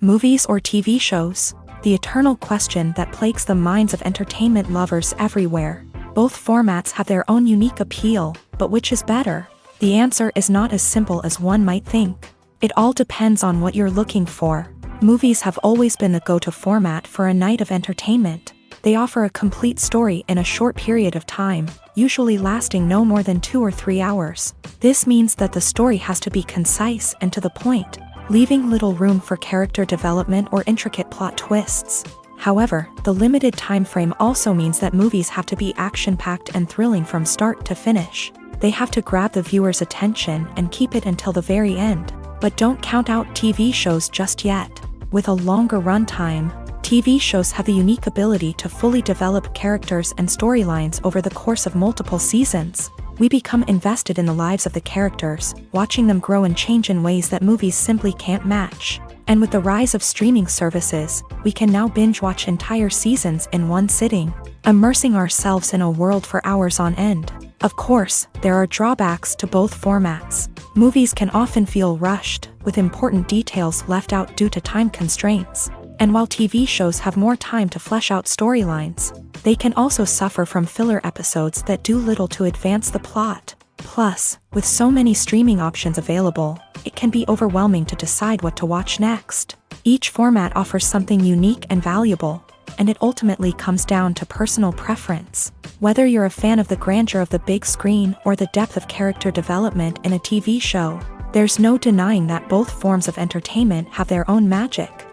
Movies or TV shows? The eternal question that plagues the minds of entertainment lovers everywhere. Both formats have their own unique appeal, but which is better? The answer is not as simple as one might think. It all depends on what you're looking for. Movies have always been the go-to format for a night of entertainment. They offer a complete story in a short period of time, usually lasting no more than 2 or 3 hours. This means that the story has to be concise and to the point, leaving little room for character development or intricate plot twists. However, the limited time frame also means that movies have to be action-packed and thrilling from start to finish. They have to grab the viewer's attention and keep it until the very end. But don't count out TV shows just yet. With a longer runtime, TV shows have the unique ability to fully develop characters and storylines over the course of multiple seasons. We become invested in the lives of the characters, watching them grow and change in ways that movies simply can't match. And with the rise of streaming services, we can now binge-watch entire seasons in one sitting, immersing ourselves in a world for hours on end. Of course, there are drawbacks to both formats. Movies can often feel rushed, with important details left out due to time constraints. And while TV shows have more time to flesh out storylines, they can also suffer from filler episodes that do little to advance the plot. Plus, with so many streaming options available, it can be overwhelming to decide what to watch next. Each format offers something unique and valuable, and it ultimately comes down to personal preference. Whether you're a fan of the grandeur of the big screen or the depth of character development in a TV show, there's no denying that both forms of entertainment have their own magic.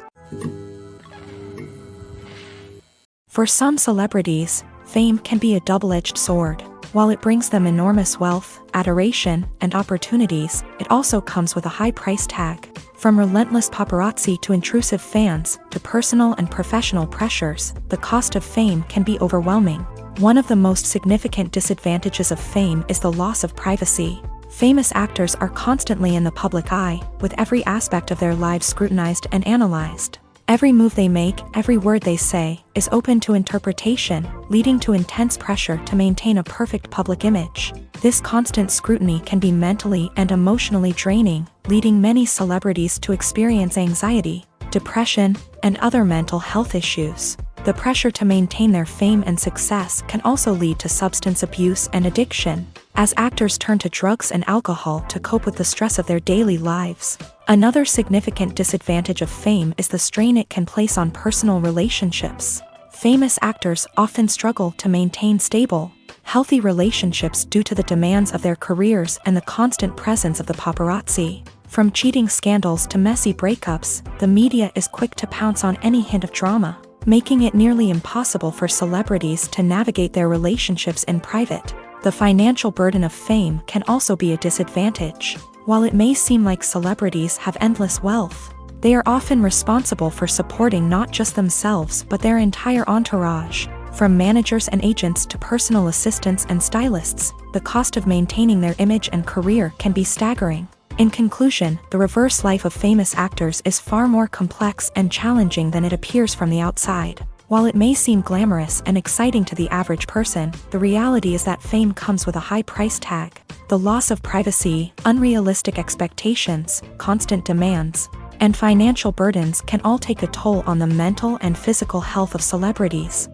For some celebrities, fame can be a double-edged sword. While it brings them enormous wealth, adoration, and opportunities, it also comes with a high price tag. From relentless paparazzi to intrusive fans, to personal and professional pressures, the cost of fame can be overwhelming. One of the most significant disadvantages of fame is the loss of privacy. Famous actors are constantly in the public eye, with every aspect of their lives scrutinized and analyzed. Every move they make, every word they say, is open to interpretation, leading to intense pressure to maintain a perfect public image. This constant scrutiny can be mentally and emotionally draining, leading many celebrities to experience anxiety, depression, and other mental health issues. The pressure to maintain their fame and success can also lead to substance abuse and addiction, as actors turn to drugs and alcohol to cope with the stress of their daily lives. Another significant disadvantage of fame is the strain it can place on personal relationships. Famous actors often struggle to maintain stable, healthy relationships due to the demands of their careers and the constant presence of the paparazzi. From cheating scandals to messy breakups, the media is quick to pounce on any hint of drama, making it nearly impossible for celebrities to navigate their relationships in private. The financial burden of fame can also be a disadvantage. While it may seem like celebrities have endless wealth, they are often responsible for supporting not just themselves but their entire entourage. From managers and agents to personal assistants and stylists, the cost of maintaining their image and career can be staggering. In conclusion, the reverse life of famous actors is far more complex and challenging than it appears from the outside. While it may seem glamorous and exciting to the average person, the reality is that fame comes with a high price tag. The loss of privacy, unrealistic expectations, constant demands, and financial burdens can all take a toll on the mental and physical health of celebrities.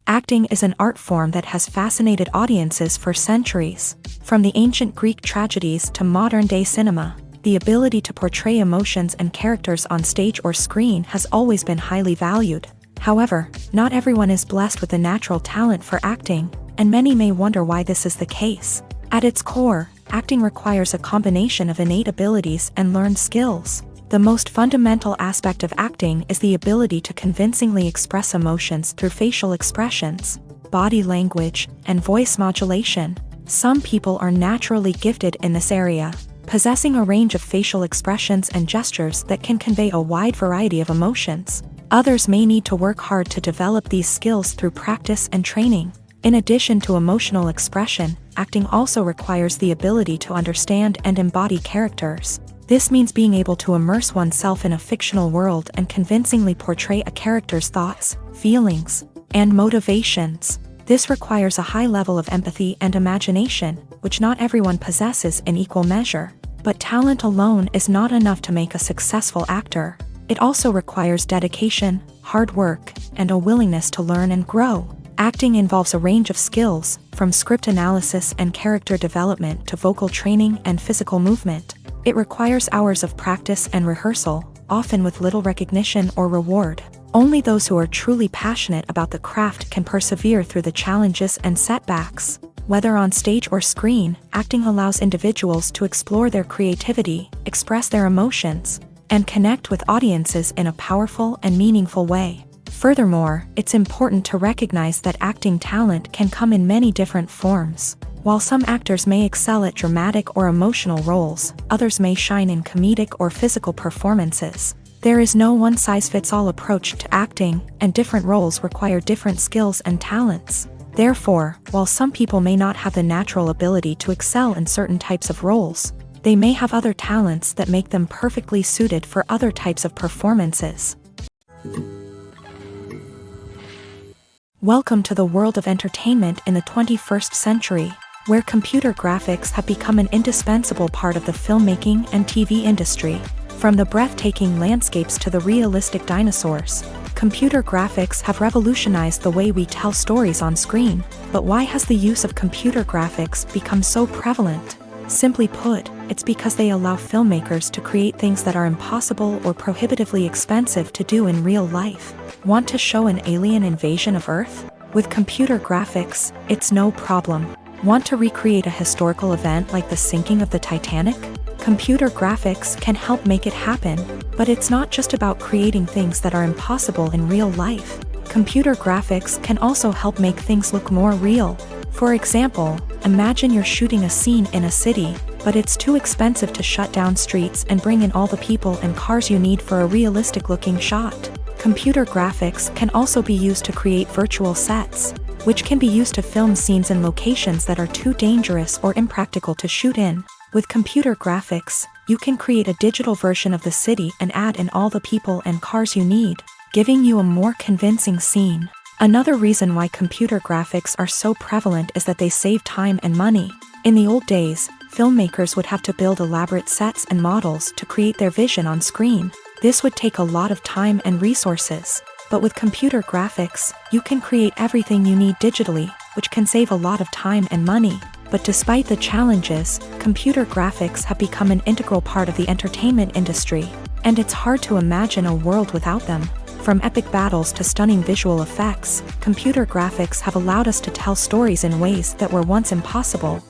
Acting is an art form that has fascinated audiences for centuries. From the ancient Greek tragedies to modern-day cinema, the ability to portray emotions and characters on stage or screen has always been highly valued. However, not everyone is blessed with the natural talent for acting, and many may wonder why this is the case. At its core, acting requires a combination of innate abilities and learned skills. The most fundamental aspect of acting is the ability to convincingly express emotions through facial expressions, body language, and voice modulation. Some people are naturally gifted in this area, possessing a range of facial expressions and gestures that can convey a wide variety of emotions. Others may need to work hard to develop these skills through practice and training. In addition to emotional expression, acting also requires the ability to understand and embody characters. This means being able to immerse oneself in a fictional world and convincingly portray a character's thoughts, feelings, and motivations. This requires a high level of empathy and imagination, which not everyone possesses in equal measure. But talent alone is not enough to make a successful actor. It also requires dedication, hard work, and a willingness to learn and grow. Acting involves a range of skills, from script analysis and character development to vocal training and physical movement. It requires hours of practice and rehearsal, often with little recognition or reward. Only those who are truly passionate about the craft can persevere through the challenges and setbacks. Whether on stage or screen, acting allows individuals to explore their creativity, express their emotions, and connect with audiences in a powerful and meaningful way. Furthermore, it's important to recognize that acting talent can come in many different forms. While some actors may excel at dramatic or emotional roles, others may shine in comedic or physical performances. There is no one-size-fits-all approach to acting, and different roles require different skills and talents. Therefore, while some people may not have the natural ability to excel in certain types of roles, they may have other talents that make them perfectly suited for other types of performances. Welcome to the world of entertainment in the 21st century, where computer graphics have become an indispensable part of the filmmaking and TV industry. From the breathtaking landscapes to the realistic dinosaurs, computer graphics have revolutionized the way we tell stories on screen. But why has the use of computer graphics become so prevalent? Simply put, it's because they allow filmmakers to create things that are impossible or prohibitively expensive to do in real life. Want to show an alien invasion of Earth? With computer graphics, it's no problem. Want to recreate a historical event like the sinking of the Titanic? Computer graphics can help make it happen, but it's not just about creating things that are impossible in real life. Computer graphics can also help make things look more real. For example, imagine you're shooting a scene in a city, but it's too expensive to shut down streets and bring in all the people and cars you need for a realistic-looking shot. Computer graphics can also be used to create virtual sets, which can be used to film scenes in locations that are too dangerous or impractical to shoot in. With computer graphics, you can create a digital version of the city and add in all the people and cars you need, giving you a more convincing scene. Another reason why computer graphics are so prevalent is that they save time and money. In the old days, filmmakers would have to build elaborate sets and models to create their vision on screen. This would take a lot of time and resources. But with computer graphics, you can create everything you need digitally, which can save a lot of time and money. But despite the challenges, computer graphics have become an integral part of the entertainment industry, and it's hard to imagine a world without them. From epic battles to stunning visual effects, computer graphics have allowed us to tell stories in ways that were once impossible.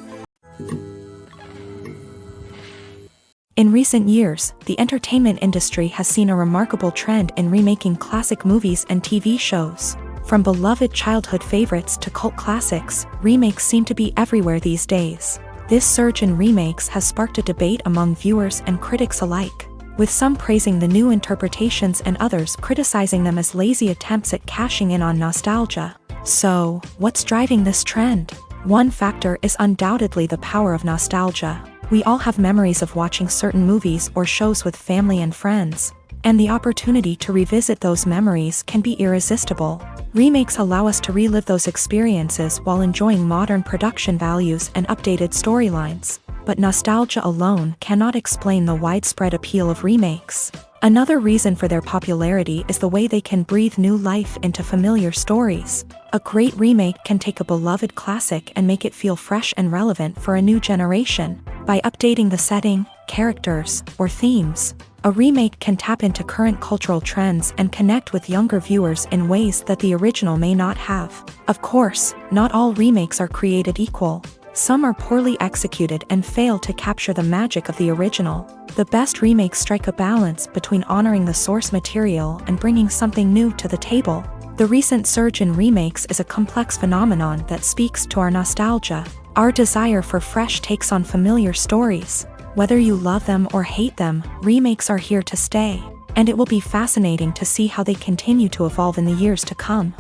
In recent years, the entertainment industry has seen a remarkable trend in remaking classic movies and TV shows. From beloved childhood favorites to cult classics, remakes seem to be everywhere these days. This surge in remakes has sparked a debate among viewers and critics alike, with some praising the new interpretations and others criticizing them as lazy attempts at cashing in on nostalgia. So, what's driving this trend? One factor is undoubtedly the power of nostalgia. We all have memories of watching certain movies or shows with family and friends, and the opportunity to revisit those memories can be irresistible. Remakes allow us to relive those experiences while enjoying modern production values and updated storylines. But nostalgia alone cannot explain the widespread appeal of remakes. Another reason for their popularity is the way they can breathe new life into familiar stories. A great remake can take a beloved classic and make it feel fresh and relevant for a new generation. By updating the setting, characters, or themes, a remake can tap into current cultural trends and connect with younger viewers in ways that the original may not have. Of course, not all remakes are created equal. Some are poorly executed and fail to capture the magic of the original. The best remakes strike a balance between honoring the source material and bringing something new to the table. The recent surge in remakes is a complex phenomenon that speaks to our nostalgia, our desire for fresh takes on familiar stories. Whether you love them or hate them, remakes are here to stay, and it will be fascinating to see how they continue to evolve in the years to come.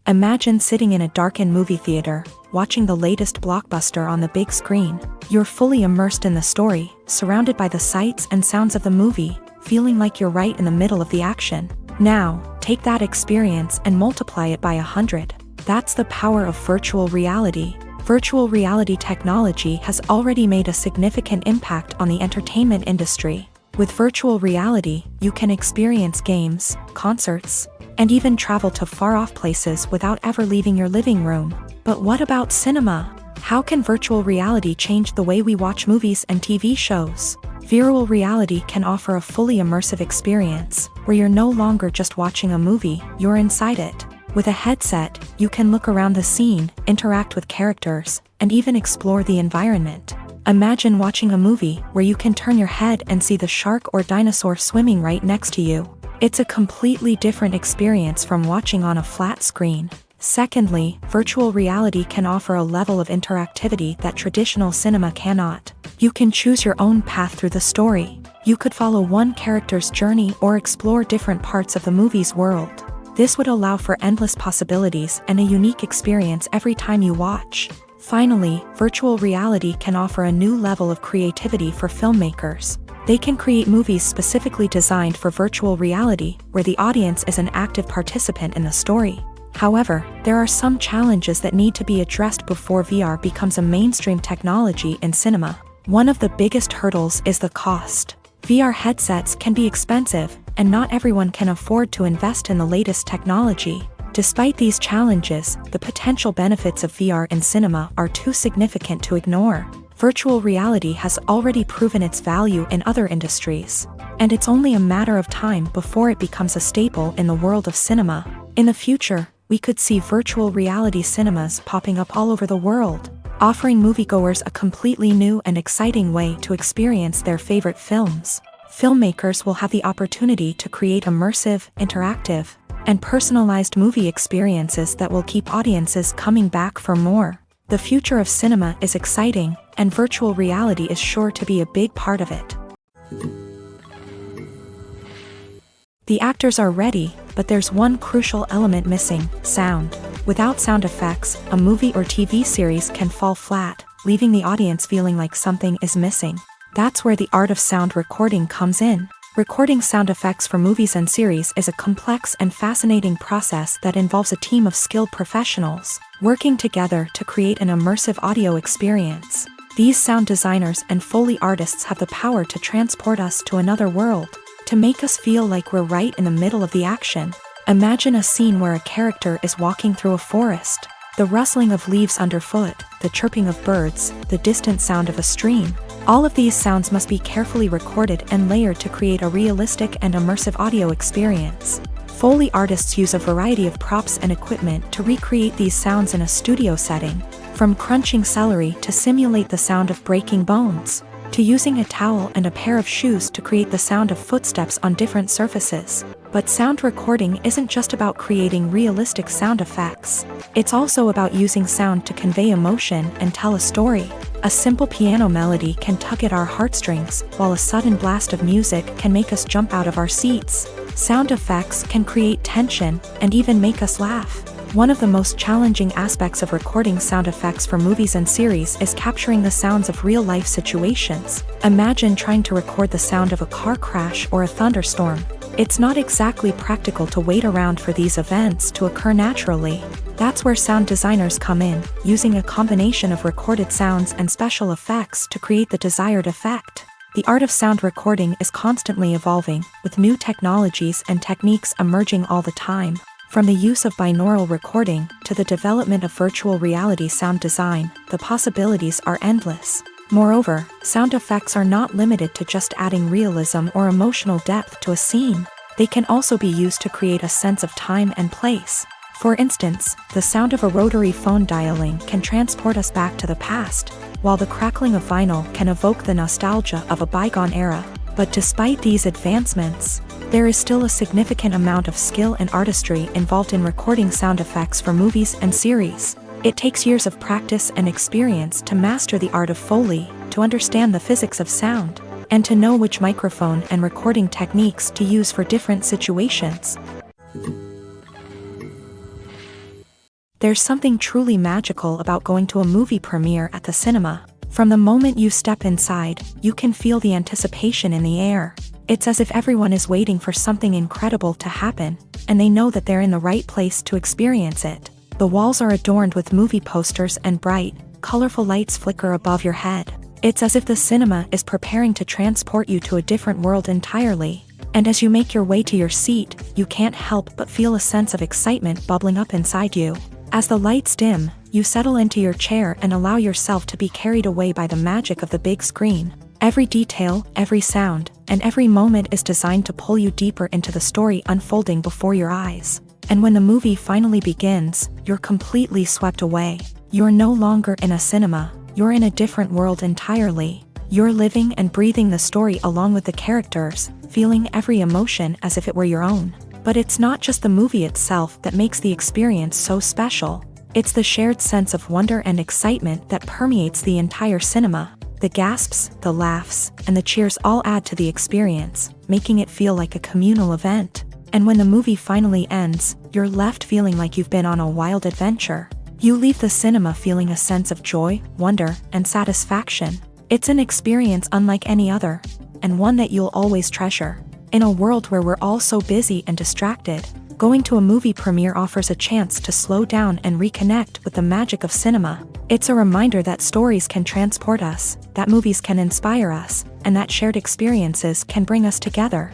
Imagine sitting in a darkened movie theater, watching the latest blockbuster on the big screen. You're fully immersed in the story, surrounded by the sights and sounds of the movie, feeling like you're right in the middle of the action. Now, take that experience and multiply it by 100. That's the power of virtual reality. Virtual reality technology has already made a significant impact on the entertainment industry. With virtual reality, you can experience games, concerts, and even travel to far-off places without ever leaving your living room. But what about cinema? How can virtual reality change the way we watch movies and TV shows? Virtual reality can offer a fully immersive experience, where you're no longer just watching a movie, you're inside it. With a headset, you can look around the scene, interact with characters, and even explore the environment. Imagine watching a movie where you can turn your head and see the shark or dinosaur swimming right next to you. It's a completely different experience from watching on a flat screen. Secondly, virtual reality can offer a level of interactivity that traditional cinema cannot. You can choose your own path through the story. You could follow one character's journey or explore different parts of the movie's world. This would allow for endless possibilities and a unique experience every time you watch. Finally, virtual reality can offer a new level of creativity for filmmakers. They can create movies specifically designed for virtual reality, where the audience is an active participant in the story. However, there are some challenges that need to be addressed before VR becomes a mainstream technology in cinema. One of the biggest hurdles is the cost. VR headsets can be expensive, and not everyone can afford to invest in the latest technology. Despite these challenges, the potential benefits of VR in cinema are too significant to ignore. Virtual reality has already proven its value in other industries, and it's only a matter of time before it becomes a staple in the world of cinema. In the future, we could see virtual reality cinemas popping up all over the world, offering moviegoers a completely new and exciting way to experience their favorite films. Filmmakers will have the opportunity to create immersive, interactive, and personalized movie experiences that will keep audiences coming back for more. The future of cinema is exciting, and virtual reality is sure to be a big part of it. The actors are ready, but there's one crucial element missing: sound. Without sound effects, a movie or TV series can fall flat, leaving the audience feeling like something is missing. That's where the art of sound recording comes in. Recording sound effects for movies and series is a complex and fascinating process that involves a team of skilled professionals working together to create an immersive audio experience. These sound designers and Foley artists have the power to transport us to another world, to make us feel like we're right in the middle of the action. Imagine a scene where a character is walking through a forest. The rustling of leaves underfoot, the chirping of birds, the distant sound of a stream. All of these sounds must be carefully recorded and layered to create a realistic and immersive audio experience. Foley artists use a variety of props and equipment to recreate these sounds in a studio setting, from crunching celery to simulate the sound of breaking bones, to using a towel and a pair of shoes to create the sound of footsteps on different surfaces. But sound recording isn't just about creating realistic sound effects. It's also about using sound to convey emotion and tell a story. A simple piano melody can tug at our heartstrings, while a sudden blast of music can make us jump out of our seats. Sound effects can create tension and even make us laugh. One of the most challenging aspects of recording sound effects for movies and series is capturing the sounds of real-life situations. Imagine trying to record the sound of a car crash or a thunderstorm. It's not exactly practical to wait around for these events to occur naturally. That's where sound designers come in, using a combination of recorded sounds and special effects to create the desired effect. The art of sound recording is constantly evolving, with new technologies and techniques emerging all the time. From the use of binaural recording to the development of virtual reality sound design, the possibilities are endless. Moreover, sound effects are not limited to just adding realism or emotional depth to a scene. They can also be used to create a sense of time and place. For instance, the sound of a rotary phone dialing can transport us back to the past, while the crackling of vinyl can evoke the nostalgia of a bygone era. But despite these advancements, there is still a significant amount of skill and artistry involved in recording sound effects for movies and series. It takes years of practice and experience to master the art of Foley, to understand the physics of sound, and to know which microphone and recording techniques to use for different situations. There's something truly magical about going to a movie premiere at the cinema. From the moment you step inside, you can feel the anticipation in the air. It's as if everyone is waiting for something incredible to happen, and they know that they're in the right place to experience it. The walls are adorned with movie posters and bright, colorful lights flicker above your head. It's as if the cinema is preparing to transport you to a different world entirely. And as you make your way to your seat, you can't help but feel a sense of excitement bubbling up inside you. As the lights dim, you settle into your chair and allow yourself to be carried away by the magic of the big screen. Every detail, every sound, and every moment is designed to pull you deeper into the story unfolding before your eyes. And when the movie finally begins, you're completely swept away. You're no longer in a cinema, you're in a different world entirely. You're living and breathing the story along with the characters, feeling every emotion as if it were your own. But it's not just the movie itself that makes the experience so special. It's the shared sense of wonder and excitement that permeates the entire cinema. The gasps, the laughs, and the cheers all add to the experience, making it feel like a communal event. And when the movie finally ends, you're left feeling like you've been on a wild adventure. You leave the cinema feeling a sense of joy, wonder, and satisfaction. It's an experience unlike any other, and one that you'll always treasure. In a world where we're all so busy and distracted, going to a movie premiere offers a chance to slow down and reconnect with the magic of cinema. It's a reminder that stories can transport us, that movies can inspire us, and that shared experiences can bring us together.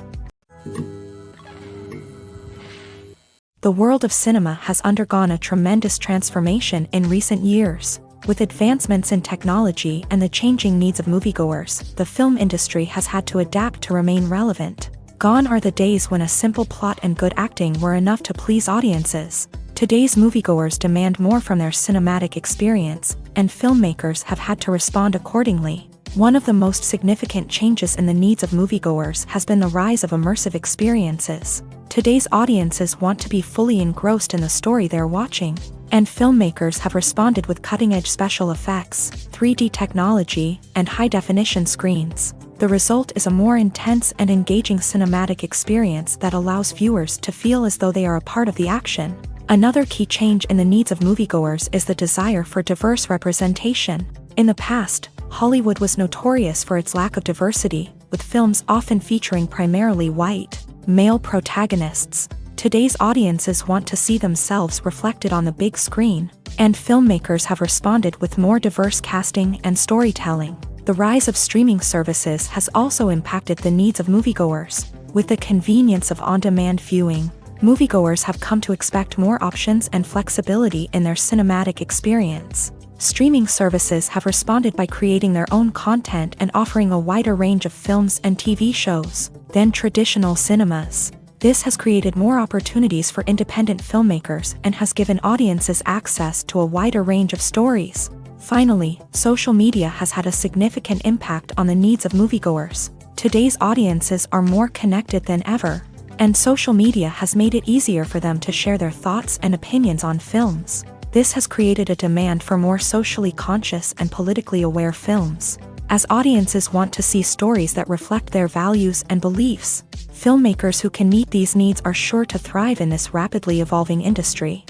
The world of cinema has undergone a tremendous transformation in recent years. With advancements in technology and the changing needs of moviegoers, the film industry has had to adapt to remain relevant. Gone are the days when a simple plot and good acting were enough to please audiences. Today's moviegoers demand more from their cinematic experience, and filmmakers have had to respond accordingly. One of the most significant changes in the needs of moviegoers has been the rise of immersive experiences. Today's audiences want to be fully engrossed in the story they're watching, and filmmakers have responded with cutting-edge special effects, 3D technology, and high-definition screens. The result is a more intense and engaging cinematic experience that allows viewers to feel as though they are a part of the action. Another key change in the needs of moviegoers is the desire for diverse representation. In the past, Hollywood was notorious for its lack of diversity, with films often featuring primarily white, male protagonists. Today's audiences want to see themselves reflected on the big screen, and filmmakers have responded with more diverse casting and storytelling. The rise of streaming services has also impacted the needs of moviegoers. With the convenience of on-demand viewing, moviegoers have come to expect more options and flexibility in their cinematic experience. Streaming services have responded by creating their own content and offering a wider range of films and TV shows than traditional cinemas. This has created more opportunities for independent filmmakers and has given audiences access to a wider range of stories. Finally, social media has had a significant impact on the needs of moviegoers. Today's audiences are more connected than ever, and social media has made it easier for them to share their thoughts and opinions on films. This has created a demand for more socially conscious and politically aware films. As audiences want to see stories that reflect their values and beliefs, filmmakers who can meet these needs are sure to thrive in this rapidly evolving industry.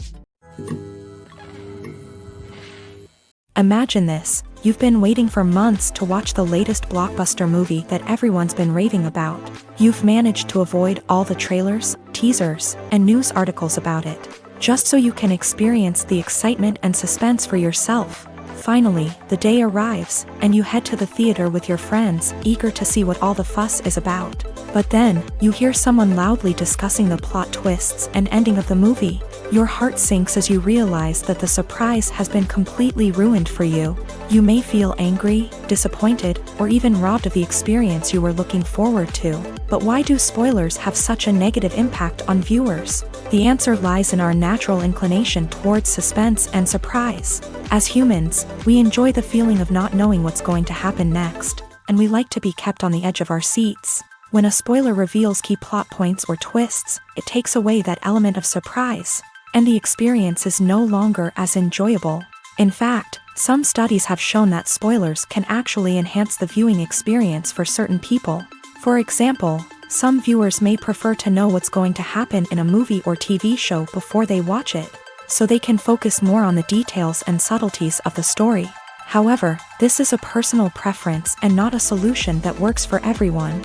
Imagine this: you've been waiting for months to watch the latest blockbuster movie that everyone's been raving about. You've managed to avoid all the trailers, teasers, and news articles about it, just so you can experience the excitement and suspense for yourself. Finally, the day arrives, and you head to the theater with your friends, eager to see what all the fuss is about. But then, you hear someone loudly discussing the plot twists and ending of the movie. Your heart sinks as you realize that the surprise has been completely ruined for you. You may feel angry, disappointed, or even robbed of the experience you were looking forward to. But why do spoilers have such a negative impact on viewers? The answer lies in our natural inclination towards suspense and surprise. As humans, we enjoy the feeling of not knowing what's going to happen next, and we like to be kept on the edge of our seats. When a spoiler reveals key plot points or twists, it takes away that element of surprise, and the experience is no longer as enjoyable. In fact, some studies have shown that spoilers can actually enhance the viewing experience for certain people. For example, some viewers may prefer to know what's going to happen in a movie or TV show before they watch it, so they can focus more on the details and subtleties of the story. However, this is a personal preference and not a solution that works for everyone.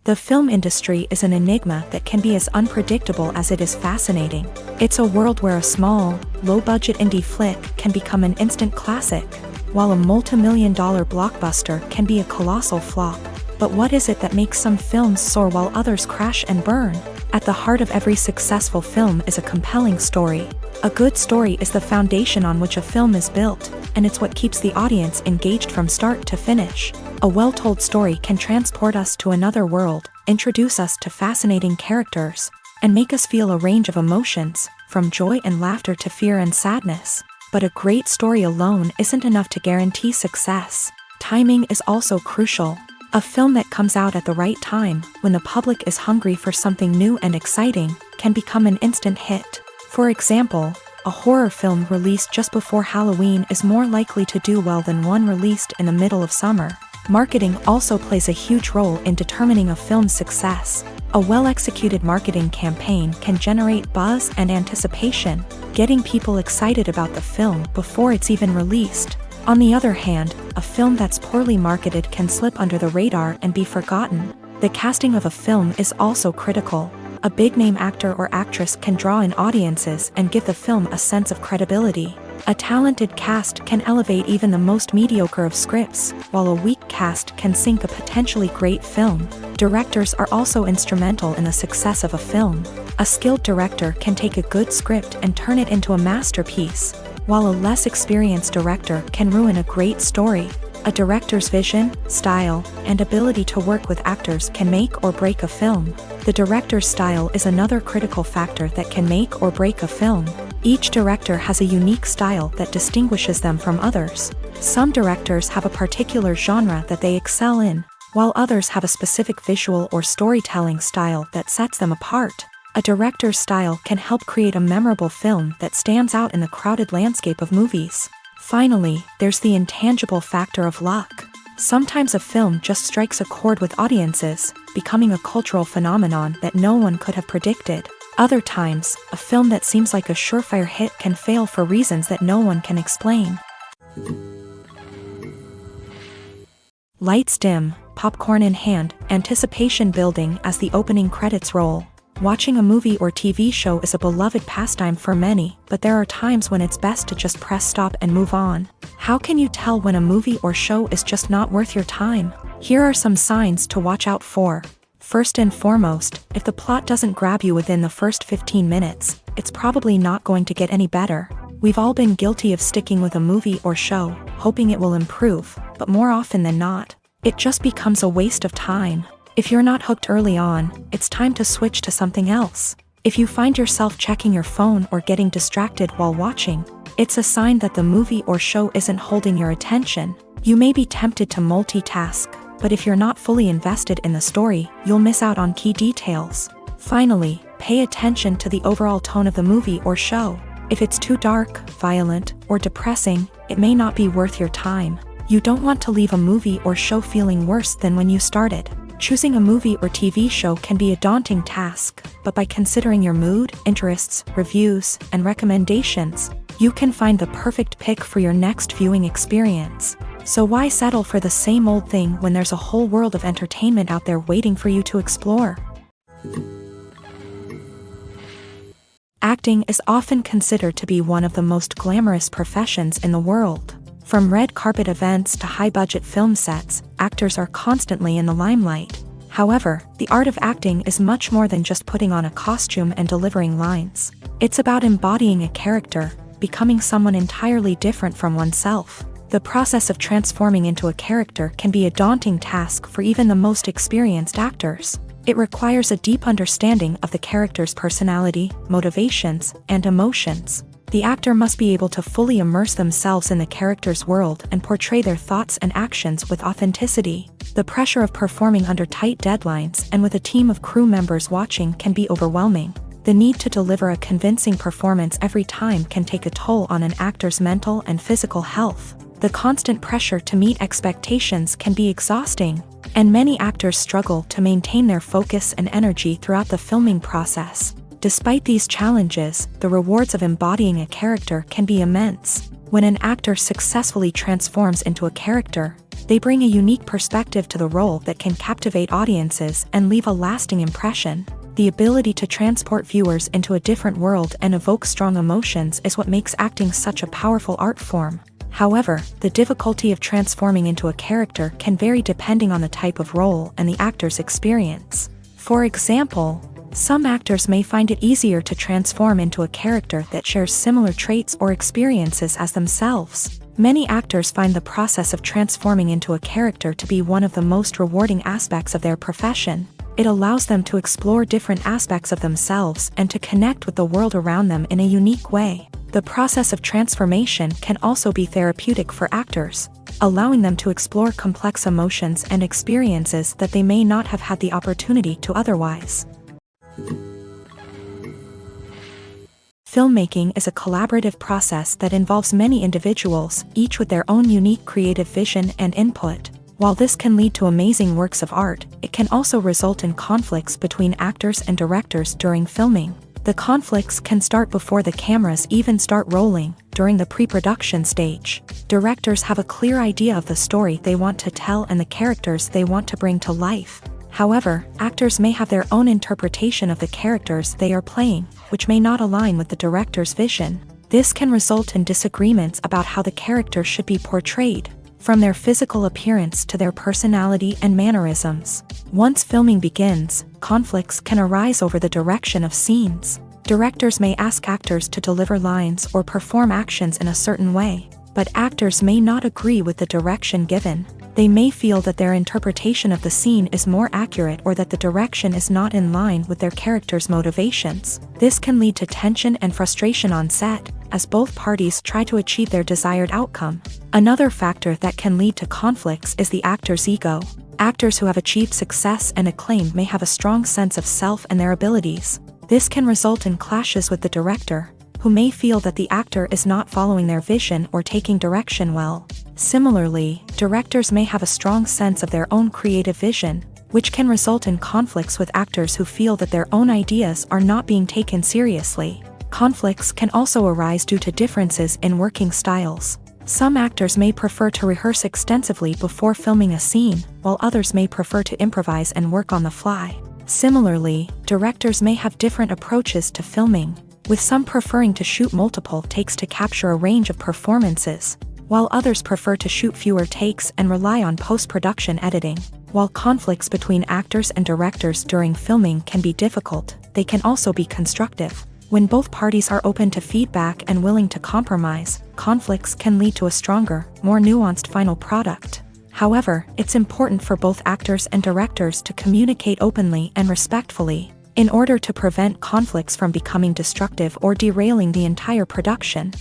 The film industry is an enigma that can be as unpredictable as it is fascinating. It's a world where a small, low-budget indie flick can become an instant classic, while a multi-million-dollar blockbuster can be a colossal flop. But what is it that makes some films soar while others crash and burn? At the heart of every successful film is a compelling story. A good story is the foundation on which a film is built, and it's what keeps the audience engaged from start to finish. A well-told story can transport us to another world, introduce us to fascinating characters, and make us feel a range of emotions, from joy and laughter to fear and sadness. But a great story alone isn't enough to guarantee success. Timing is also crucial. A film that comes out at the right time, when the public is hungry for something new and exciting, can become an instant hit. For example, a horror film released just before Halloween is more likely to do well than one released in the middle of summer. Marketing also plays a huge role in determining a film's success. A well-executed marketing campaign can generate buzz and anticipation, getting people excited about the film before it's even released. On the other hand, a film that's poorly marketed can slip under the radar and be forgotten. The casting of a film is also critical. A big-name actor or actress can draw in audiences and give the film a sense of credibility. A talented cast can elevate even the most mediocre of scripts, while a weak cast can sink a potentially great film. Directors are also instrumental in the success of a film. A skilled director can take a good script and turn it into a masterpiece, while a less experienced director can ruin a great story. A director's vision, style, and ability to work with actors can make or break a film. The director's style is another critical factor that can make or break a film. Each director has a unique style that distinguishes them from others. Some directors have a particular genre that they excel in, while others have a specific visual or storytelling style that sets them apart. A director's style can help create a memorable film that stands out in the crowded landscape of movies. Finally, there's the intangible factor of luck. Sometimes a film just strikes a chord with audiences, becoming a cultural phenomenon that no one could have predicted. Other times, a film that seems like a surefire hit can fail for reasons that no one can explain. Lights dim, popcorn in hand, anticipation building as the opening credits roll. Watching a movie or TV show is a beloved pastime for many, but there are times when it's best to just press stop and move on. How can you tell when a movie or show is just not worth your time? Here are some signs to watch out for. First and foremost, if the plot doesn't grab you within the first 15 minutes, it's probably not going to get any better. We've all been guilty of sticking with a movie or show, hoping it will improve, but more often than not, it just becomes a waste of time. If you're not hooked early on, it's time to switch to something else. If you find yourself checking your phone or getting distracted while watching, it's a sign that the movie or show isn't holding your attention. You may be tempted to multitask, but if you're not fully invested in the story, you'll miss out on key details. Finally, pay attention to the overall tone of the movie or show. If it's too dark, violent, or depressing, it may not be worth your time. You don't want to leave a movie or show feeling worse than when you started. Choosing a movie or TV show can be a daunting task, but by considering your mood, interests, reviews, and recommendations, you can find the perfect pick for your next viewing experience. So why settle for the same old thing when there's a whole world of entertainment out there waiting for you to explore? Acting is often considered to be one of the most glamorous professions in the world. From red carpet events to high-budget film sets, actors are constantly in the limelight. However, the art of acting is much more than just putting on a costume and delivering lines. It's about embodying a character, becoming someone entirely different from oneself. The process of transforming into a character can be a daunting task for even the most experienced actors. It requires a deep understanding of the character's personality, motivations, and emotions. The actor must be able to fully immerse themselves in the character's world and portray their thoughts and actions with authenticity. The pressure of performing under tight deadlines and with a team of crew members watching can be overwhelming. The need to deliver a convincing performance every time can take a toll on an actor's mental and physical health. The constant pressure to meet expectations can be exhausting, and many actors struggle to maintain their focus and energy throughout the filming process. Despite these challenges, the rewards of embodying a character can be immense. When an actor successfully transforms into a character, They bring a unique perspective to the role that can captivate audiences and leave a lasting impression. The ability to transport viewers into a different world and evoke strong emotions is what makes acting such a powerful art form. However, the difficulty of transforming into a character can vary depending on the type of role and the actor's experience. For example, some actors may find it easier to transform into a character that shares similar traits or experiences as themselves. Many actors find the process of transforming into a character to be one of the most rewarding aspects of their profession. It allows them to explore different aspects of themselves and to connect with the world around them in a unique way. The process of transformation can also be therapeutic for actors, allowing them to explore complex emotions and experiences that they may not have had the opportunity to otherwise. Filmmaking is a collaborative process that involves many individuals, each with their own unique creative vision and input. While this can lead to amazing works of art, it can also result in conflicts between actors and directors during filming. The conflicts can start before the cameras even start rolling, during the pre-production stage. Directors have a clear idea of the story they want to tell and the characters they want to bring to life. However, actors may have their own interpretation of the characters they are playing, which may not align with the director's vision. This can result in disagreements about how the character should be portrayed, from their physical appearance to their personality and mannerisms. Once filming begins, conflicts can arise over the direction of scenes. Directors may ask actors to deliver lines or perform actions in a certain way, but actors may not agree with the direction given. They may feel that their interpretation of the scene is more accurate or that the direction is not in line with their character's motivations. This can lead to tension and frustration on set, as both parties try to achieve their desired outcome. Another factor that can lead to conflicts is the actor's ego. Actors who have achieved success and acclaim may have a strong sense of self and their abilities. This can result in clashes with the director, who may feel that the actor is not following their vision or taking direction well. Similarly, directors may have a strong sense of their own creative vision, which can result in conflicts with actors who feel that their own ideas are not being taken seriously. Conflicts can also arise due to differences in working styles. Some actors may prefer to rehearse extensively before filming a scene, while others may prefer to improvise and work on the fly. Similarly, directors may have different approaches to filming, with some preferring to shoot multiple takes to capture a range of performances, while others prefer to shoot fewer takes and rely on post-production editing. While conflicts between actors and directors during filming can be difficult, they can also be constructive. When both parties are open to feedback and willing to compromise, conflicts can lead to a stronger, more nuanced final product. However, it's important for both actors and directors to communicate openly and respectfully, in order to prevent conflicts from becoming destructive or derailing the entire production.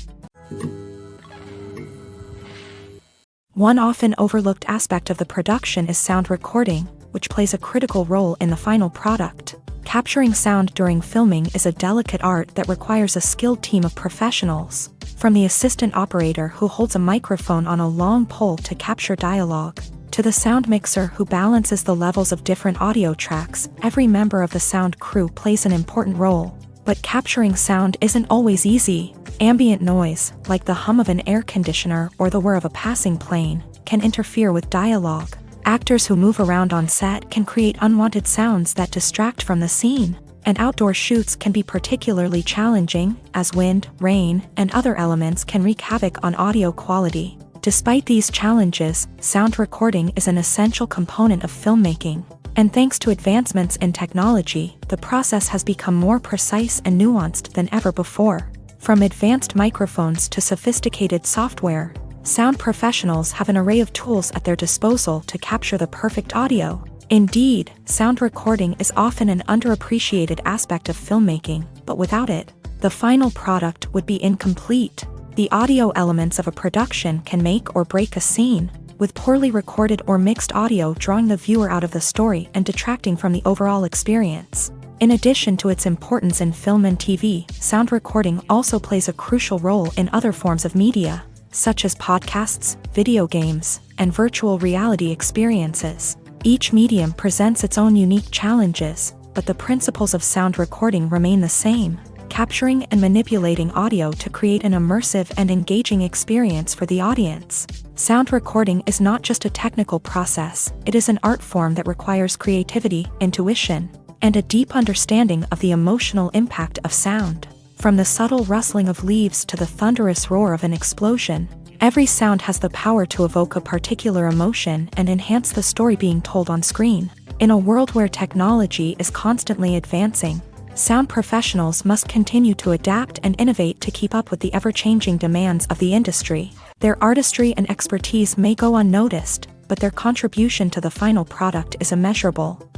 One often overlooked aspect of the production is sound recording, which plays a critical role in the final product. Capturing sound during filming is a delicate art that requires a skilled team of professionals, from the assistant operator who holds a microphone on a long pole to capture dialogue, to the sound mixer who balances the levels of different audio tracks. Every member of the sound crew plays an important role. But capturing sound isn't always easy. Ambient noise, like the hum of an air conditioner or the whir of a passing plane, can interfere with dialogue. Actors who move around on set can create unwanted sounds that distract from the scene, and outdoor shoots can be particularly challenging, as wind, rain, and other elements can wreak havoc on audio quality. Despite these challenges, sound recording is an essential component of filmmaking. And thanks to advancements in technology, the process has become more precise and nuanced than ever before. From advanced microphones to sophisticated software, sound professionals have an array of tools at their disposal to capture the perfect audio. Indeed, sound recording is often an underappreciated aspect of filmmaking, but without it, the final product would be incomplete. The audio elements of a production can make or break a scene, with poorly recorded or mixed audio drawing the viewer out of the story and detracting from the overall experience. In addition to its importance in film and TV, sound recording also plays a crucial role in other forms of media, such as podcasts, video games, and virtual reality experiences. Each medium presents its own unique challenges, but the principles of sound recording remain the same. capturing and manipulating audio to create an immersive and engaging experience for the audience. Sound recording is not just a technical process, it is an art form that requires creativity, intuition, and a deep understanding of the emotional impact of sound. From the subtle rustling of leaves to the thunderous roar of an explosion, every sound has the power to evoke a particular emotion and enhance the story being told on screen. In a world where technology is constantly advancing, sound professionals must continue to adapt and innovate to keep up with the ever-changing demands of the industry. Their artistry and expertise may go unnoticed, but their contribution to the final product is immeasurable.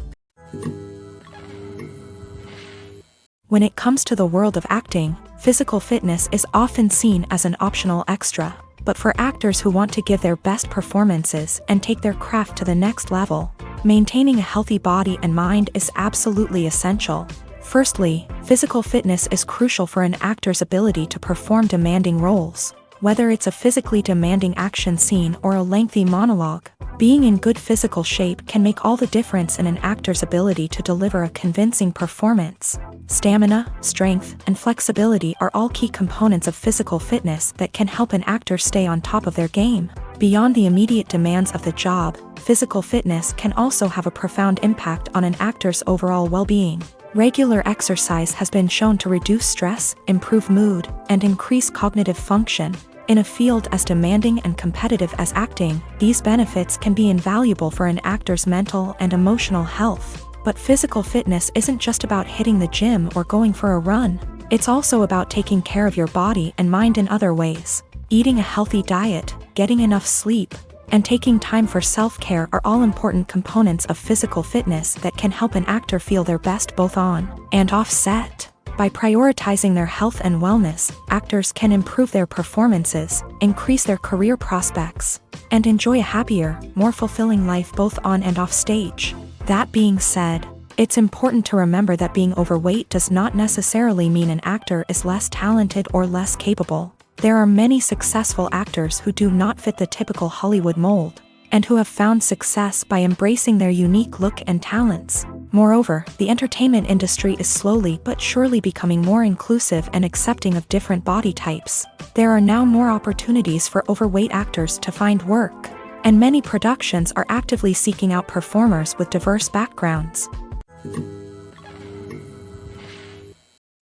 When it comes to the world of acting, physical fitness is often seen as an optional extra. But for actors who want to give their best performances and take their craft to the next level, maintaining a healthy body and mind is absolutely essential. Firstly, physical fitness is crucial for an actor's ability to perform demanding roles. Whether it's a physically demanding action scene or a lengthy monologue, being in good physical shape can make all the difference in an actor's ability to deliver a convincing performance. Stamina, strength, and flexibility are all key components of physical fitness that can help an actor stay on top of their game. Beyond the immediate demands of the job, physical fitness can also have a profound impact on an actor's overall well-being. Regular exercise has been shown to reduce stress, improve mood, and increase cognitive function. In a field as demanding and competitive as acting, these benefits can be invaluable for an actor's mental and emotional health. But physical fitness isn't just about hitting the gym or going for a run. It's also about taking care of your body and mind in other ways. Eating a healthy diet, getting enough sleep, and taking time for self-care are all important components of physical fitness that can help an actor feel their best both on and off set. By prioritizing their health and wellness, actors can improve their performances, increase their career prospects, and enjoy a happier, more fulfilling life both on and off stage. That being said, it's important to remember that being overweight does not necessarily mean an actor is less talented or less capable. There are many successful actors who do not fit the typical Hollywood mold, and who have found success by embracing their unique look and talents. Moreover, the entertainment industry is slowly but surely becoming more inclusive and accepting of different body types. There are now more opportunities for overweight actors to find work, and many productions are actively seeking out performers with diverse backgrounds.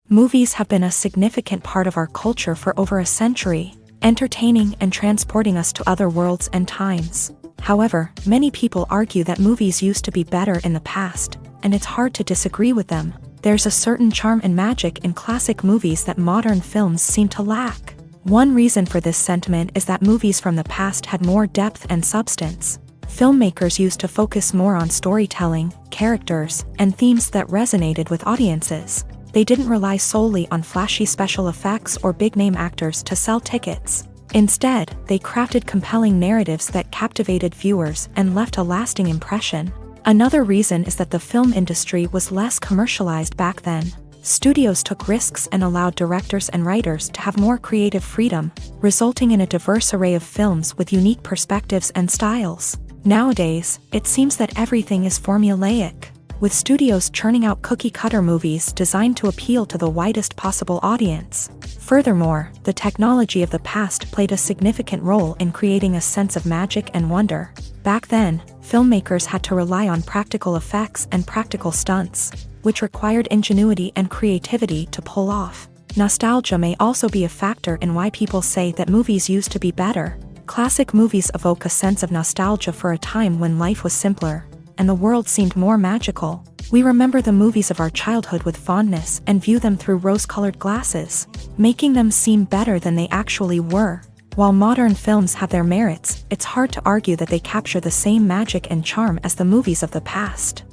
Movies have been a significant part of our culture for over a century, entertaining and transporting us to other worlds and times. However, many people argue that movies used to be better in the past, and it's hard to disagree with them. There's a certain charm and magic in classic movies that modern films seem to lack. One reason for this sentiment is that movies from the past had more depth and substance. Filmmakers used to focus more on storytelling, characters, and themes that resonated with audiences. They didn't rely solely on flashy special effects or big-name actors to sell tickets. Instead, they crafted compelling narratives that captivated viewers and left a lasting impression. Another reason is that the film industry was less commercialized back then. Studios took risks and allowed directors and writers to have more creative freedom, resulting in a diverse array of films with unique perspectives and styles. Nowadays, it seems that everything is formulaic, with studios churning out cookie-cutter movies designed to appeal to the widest possible audience. Furthermore, the technology of the past played a significant role in creating a sense of magic and wonder. Back then, filmmakers had to rely on practical effects and practical stunts, which required ingenuity and creativity to pull off. Nostalgia may also be a factor in why people say that movies used to be better. Classic movies evoke a sense of nostalgia for a time when life was simpler, and the world seemed more magical. We remember the movies of our childhood with fondness and view them through rose-colored glasses, making them seem better than they actually were. While modern films have their merits, it's hard to argue that they capture the same magic and charm as the movies of the past.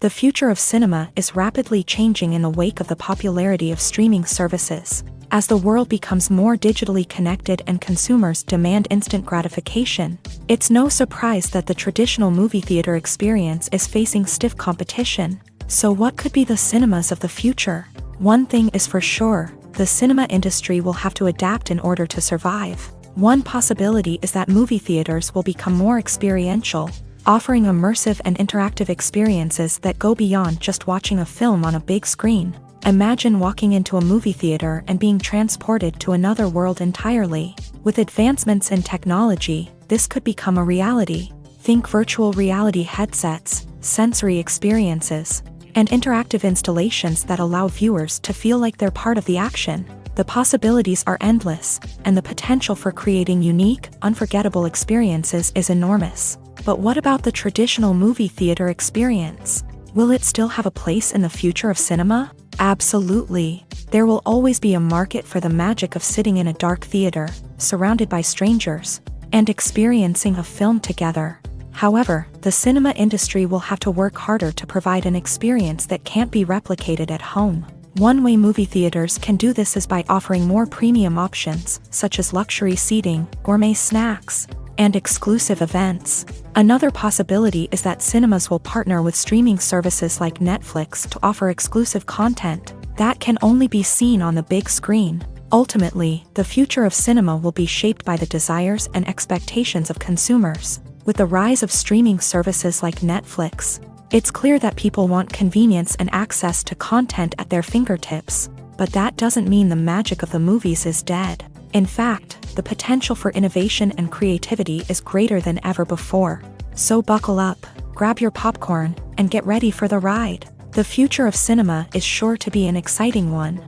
The future of cinema is rapidly changing in the wake of the popularity of streaming services. As the world becomes more digitally connected and consumers demand instant gratification, it's no surprise that the traditional movie theater experience is facing stiff competition. So what could be the cinemas of the future? One thing is for sure, the cinema industry will have to adapt in order to survive. One possibility is that movie theaters will become more experiential, offering immersive and interactive experiences that go beyond just watching a film on a big screen. Imagine walking into a movie theater and being transported to another world entirely. With advancements in technology, this could become a reality. Think virtual reality headsets, sensory experiences, and interactive installations that allow viewers to feel like they're part of the action. The possibilities are endless, and the potential for creating unique, unforgettable experiences is enormous. But what about the traditional movie theater experience? Will it still have a place in the future of cinema? Absolutely. There will always be a market for the magic of sitting in a dark theater, surrounded by strangers, and experiencing a film together. However, the cinema industry will have to work harder to provide an experience that can't be replicated at home. One way movie theaters can do this is by offering more premium options, such as luxury seating, gourmet snacks, and exclusive events. Another possibility is that cinemas will partner with streaming services like Netflix to offer exclusive content that can only be seen on the big screen. Ultimately, the future of cinema will be shaped by the desires and expectations of consumers. With the rise of streaming services like Netflix, it's clear that people want convenience and access to content at their fingertips. But that doesn't mean the magic of the movies is dead. In fact, the potential for innovation and creativity is greater than ever before. So buckle up, grab your popcorn, and get ready for the ride. The future of cinema is sure to be an exciting one.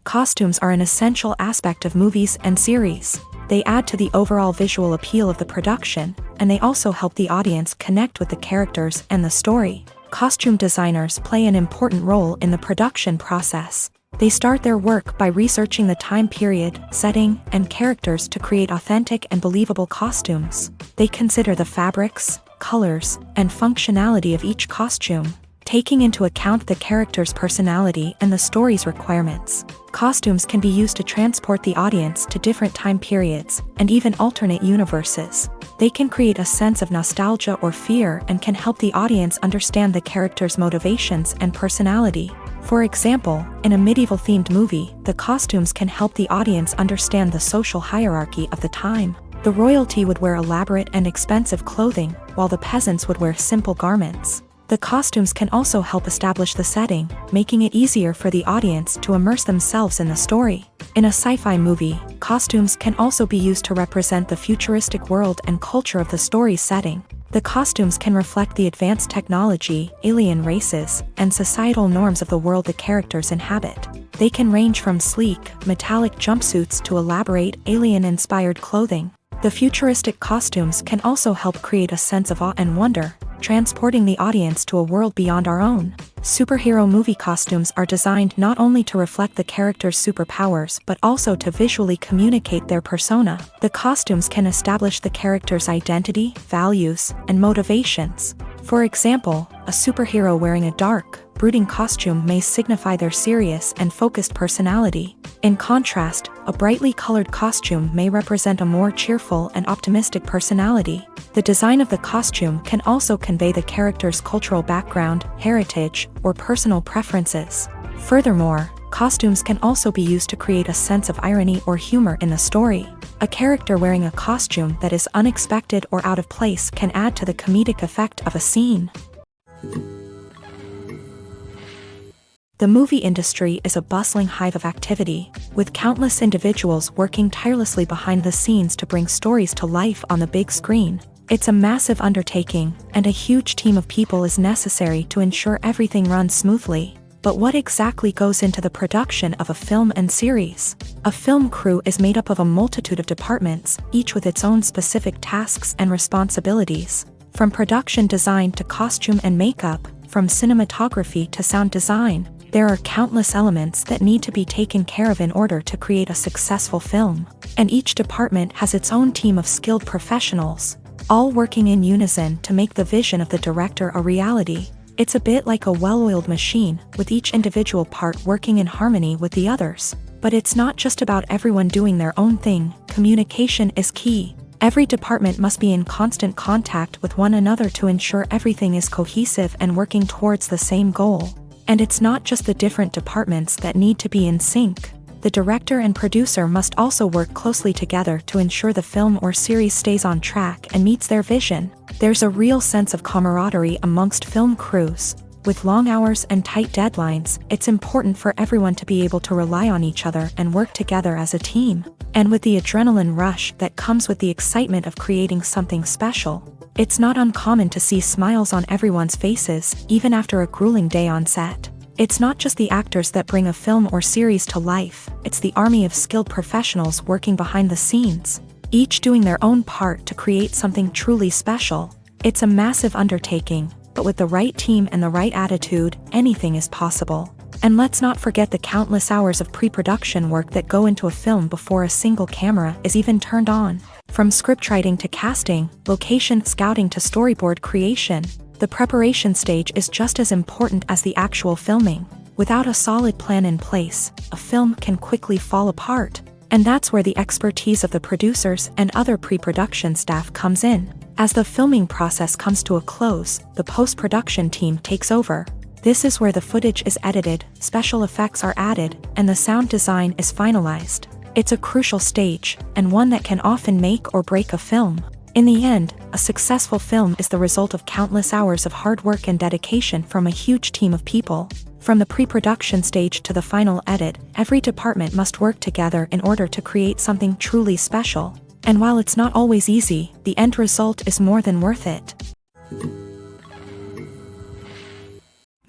Costumes are an essential aspect of movies and series. They add to the overall visual appeal of the production, and they also help the audience connect with the characters and the story. Costume designers play an important role in the production process. They start their work by researching the time period, setting, and characters to create authentic and believable costumes. They consider the fabrics, colors, and functionality of each costume, taking into account the character's personality and the story's requirements. Costumes can be used to transport the audience to different time periods and even alternate universes. They can create a sense of nostalgia or fear and can help the audience understand the character's motivations and personality. For example, in a medieval-themed movie, the costumes can help the audience understand the social hierarchy of the time. The royalty would wear elaborate and expensive clothing, while the peasants would wear simple garments. The costumes can also help establish the setting, making it easier for the audience to immerse themselves in the story. In a sci-fi movie, costumes can also be used to represent the futuristic world and culture of the story's setting. The costumes can reflect the advanced technology, alien races, and societal norms of the world the characters inhabit. They can range from sleek, metallic jumpsuits to elaborate, alien-inspired clothing. The futuristic costumes can also help create a sense of awe and wonder, transporting the audience to a world beyond our own. Superhero movie costumes are designed not only to reflect the character's superpowers but also to visually communicate their persona. The costumes can establish the character's identity, values, and motivations. For example, a superhero wearing a dark, brooding costume may signify their serious and focused personality. In contrast, a brightly colored costume may represent a more cheerful and optimistic personality. The design of the costume can also convey the character's cultural background, heritage, or personal preferences. Furthermore, costumes can also be used to create a sense of irony or humor in the story. A character wearing a costume that is unexpected or out of place can add to the comedic effect of a scene. The movie industry is a bustling hive of activity, with countless individuals working tirelessly behind the scenes to bring stories to life on the big screen. It's a massive undertaking, and a huge team of people is necessary to ensure everything runs smoothly. But what exactly goes into the production of a film and series? A film crew is made up of a multitude of departments, each with its own specific tasks and responsibilities. From production design to costume and makeup, from cinematography to sound design, there are countless elements that need to be taken care of in order to create a successful film. And each department has its own team of skilled professionals, all working in unison to make the vision of the director a reality. It's a bit like a well-oiled machine, with each individual part working in harmony with the others. But it's not just about everyone doing their own thing. Communication is key. Every department must be in constant contact with one another to ensure everything is cohesive and working towards the same goal. And it's not just the different departments that need to be in sync. The director and producer must also work closely together to ensure the film or series stays on track and meets their vision. There's a real sense of camaraderie amongst film crews. With long hours and tight deadlines, it's important for everyone to be able to rely on each other and work together as a team. And with the adrenaline rush that comes with the excitement of creating something special, it's not uncommon to see smiles on everyone's faces, even after a grueling day on set. It's not just the actors that bring a film or series to life, it's the army of skilled professionals working behind the scenes, each doing their own part to create something truly special. It's a massive undertaking, but with the right team and the right attitude, anything is possible. And let's not forget the countless hours of pre-production work that go into a film before a single camera is even turned on. From scriptwriting to casting, location scouting to storyboard creation, the preparation stage is just as important as the actual filming. Without a solid plan in place, a film can quickly fall apart. And that's where the expertise of the producers and other pre-production staff comes in. As the filming process comes to a close, the post-production team takes over. This is where the footage is edited, special effects are added, and the sound design is finalized. It's a crucial stage, and one that can often make or break a film. In the end, a successful film is the result of countless hours of hard work and dedication from a huge team of people. From the pre-production stage to the final edit, every department must work together in order to create something truly special. And while it's not always easy, the end result is more than worth it.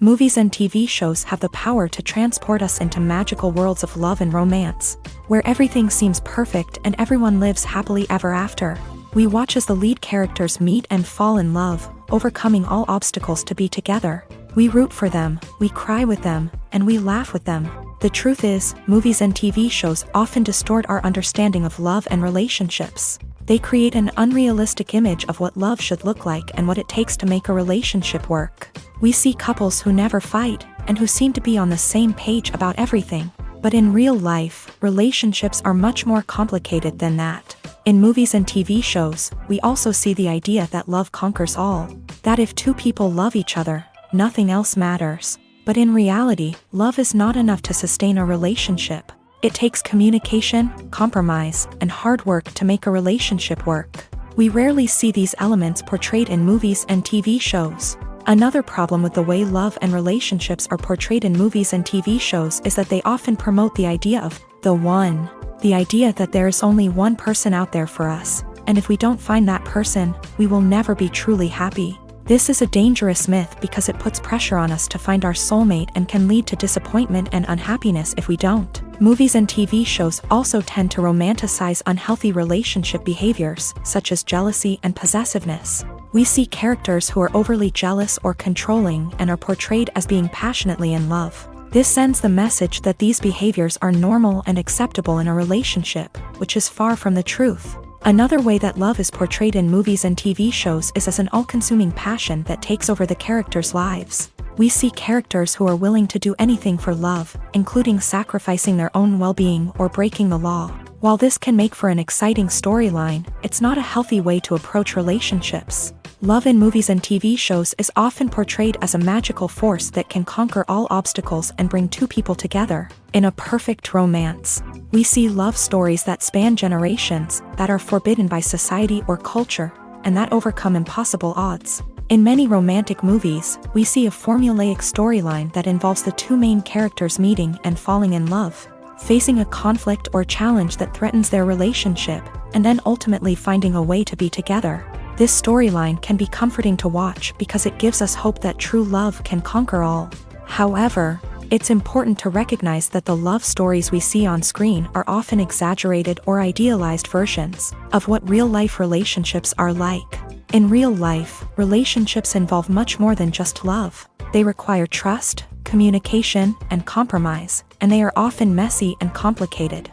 Movies and TV shows have the power to transport us into magical worlds of love and romance, where everything seems perfect and everyone lives happily ever after. We watch as the lead characters meet and fall in love, overcoming all obstacles to be together. We root for them, we cry with them, and we laugh with them. The truth is, movies and TV shows often distort our understanding of love and relationships. They create an unrealistic image of what love should look like and what it takes to make a relationship work. We see couples who never fight, and who seem to be on the same page about everything. But in real life, relationships are much more complicated than that. In movies and TV shows, we also see the idea that love conquers all. That if two people love each other, nothing else matters. But in reality, love is not enough to sustain a relationship. It takes communication, compromise, and hard work to make a relationship work. We rarely see these elements portrayed in movies and TV shows. Another problem with the way love and relationships are portrayed in movies and TV shows is that they often promote the idea of the one. The idea that there is only one person out there for us, and if we don't find that person, we will never be truly happy. This is a dangerous myth because it puts pressure on us to find our soulmate and can lead to disappointment and unhappiness if we don't. Movies and TV shows also tend to romanticize unhealthy relationship behaviors, such as jealousy and possessiveness. We see characters who are overly jealous or controlling and are portrayed as being passionately in love. This sends the message that these behaviors are normal and acceptable in a relationship, which is far from the truth. Another way that love is portrayed in movies and TV shows is as an all-consuming passion that takes over the characters' lives. We see characters who are willing to do anything for love, including sacrificing their own well-being or breaking the law. While this can make for an exciting storyline, it's not a healthy way to approach relationships. Love in movies and TV shows is often portrayed as a magical force that can conquer all obstacles and bring two people together. In a perfect romance, we see love stories that span generations, that are forbidden by society or culture, and that overcome impossible odds. In many romantic movies, we see a formulaic storyline that involves the two main characters meeting and falling in love, facing a conflict or challenge that threatens their relationship, and then ultimately finding a way to be together. This storyline can be comforting to watch because it gives us hope that true love can conquer all. However, it's important to recognize that the love stories we see on screen are often exaggerated or idealized versions of what real-life relationships are like. In real life, relationships involve much more than just love. They require trust, communication, and compromise, and they are often messy and complicated.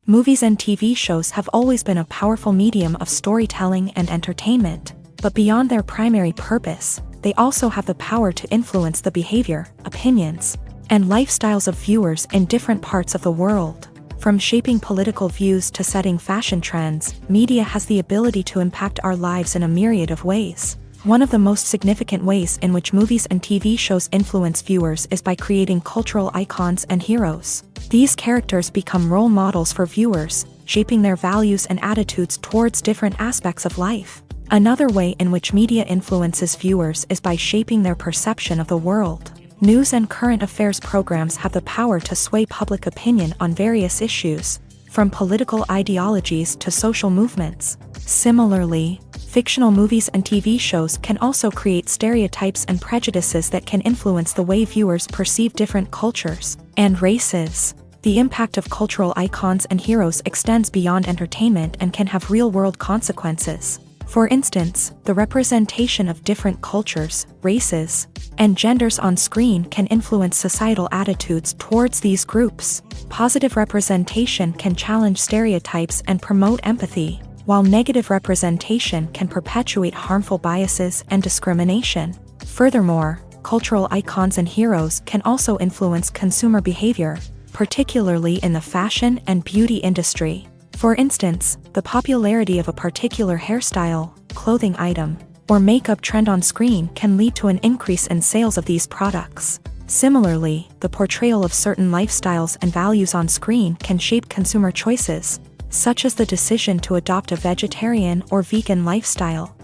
Movies and TV shows have always been a powerful medium of storytelling and entertainment, but beyond their primary purpose, they also have the power to influence the behavior, opinions, and lifestyles of viewers in different parts of the world. From shaping political views to setting fashion trends, media has the ability to impact our lives in a myriad of ways. One of the most significant ways in which movies and TV shows influence viewers is by creating cultural icons and heroes. These characters become role models for viewers, shaping their values and attitudes towards different aspects of life. Another way in which media influences viewers is by shaping their perception of the world. News and current affairs programs have the power to sway public opinion on various issues, from political ideologies to social movements. Similarly, fictional movies and TV shows can also create stereotypes and prejudices that can influence the way viewers perceive different cultures and races. The impact of cultural icons and heroes extends beyond entertainment and can have real-world consequences. For instance, the representation of different cultures, races, and genders on screen can influence societal attitudes towards these groups. Positive representation can challenge stereotypes and promote empathy, while negative representation can perpetuate harmful biases and discrimination. Furthermore, cultural icons and heroes can also influence consumer behavior, particularly in the fashion and beauty industry. For instance, the popularity of a particular hairstyle, clothing item, or makeup trend on screen can lead to an increase in sales of these products. Similarly, the portrayal of certain lifestyles and values on screen can shape consumer choices, such as the decision to adopt a vegetarian or vegan lifestyle.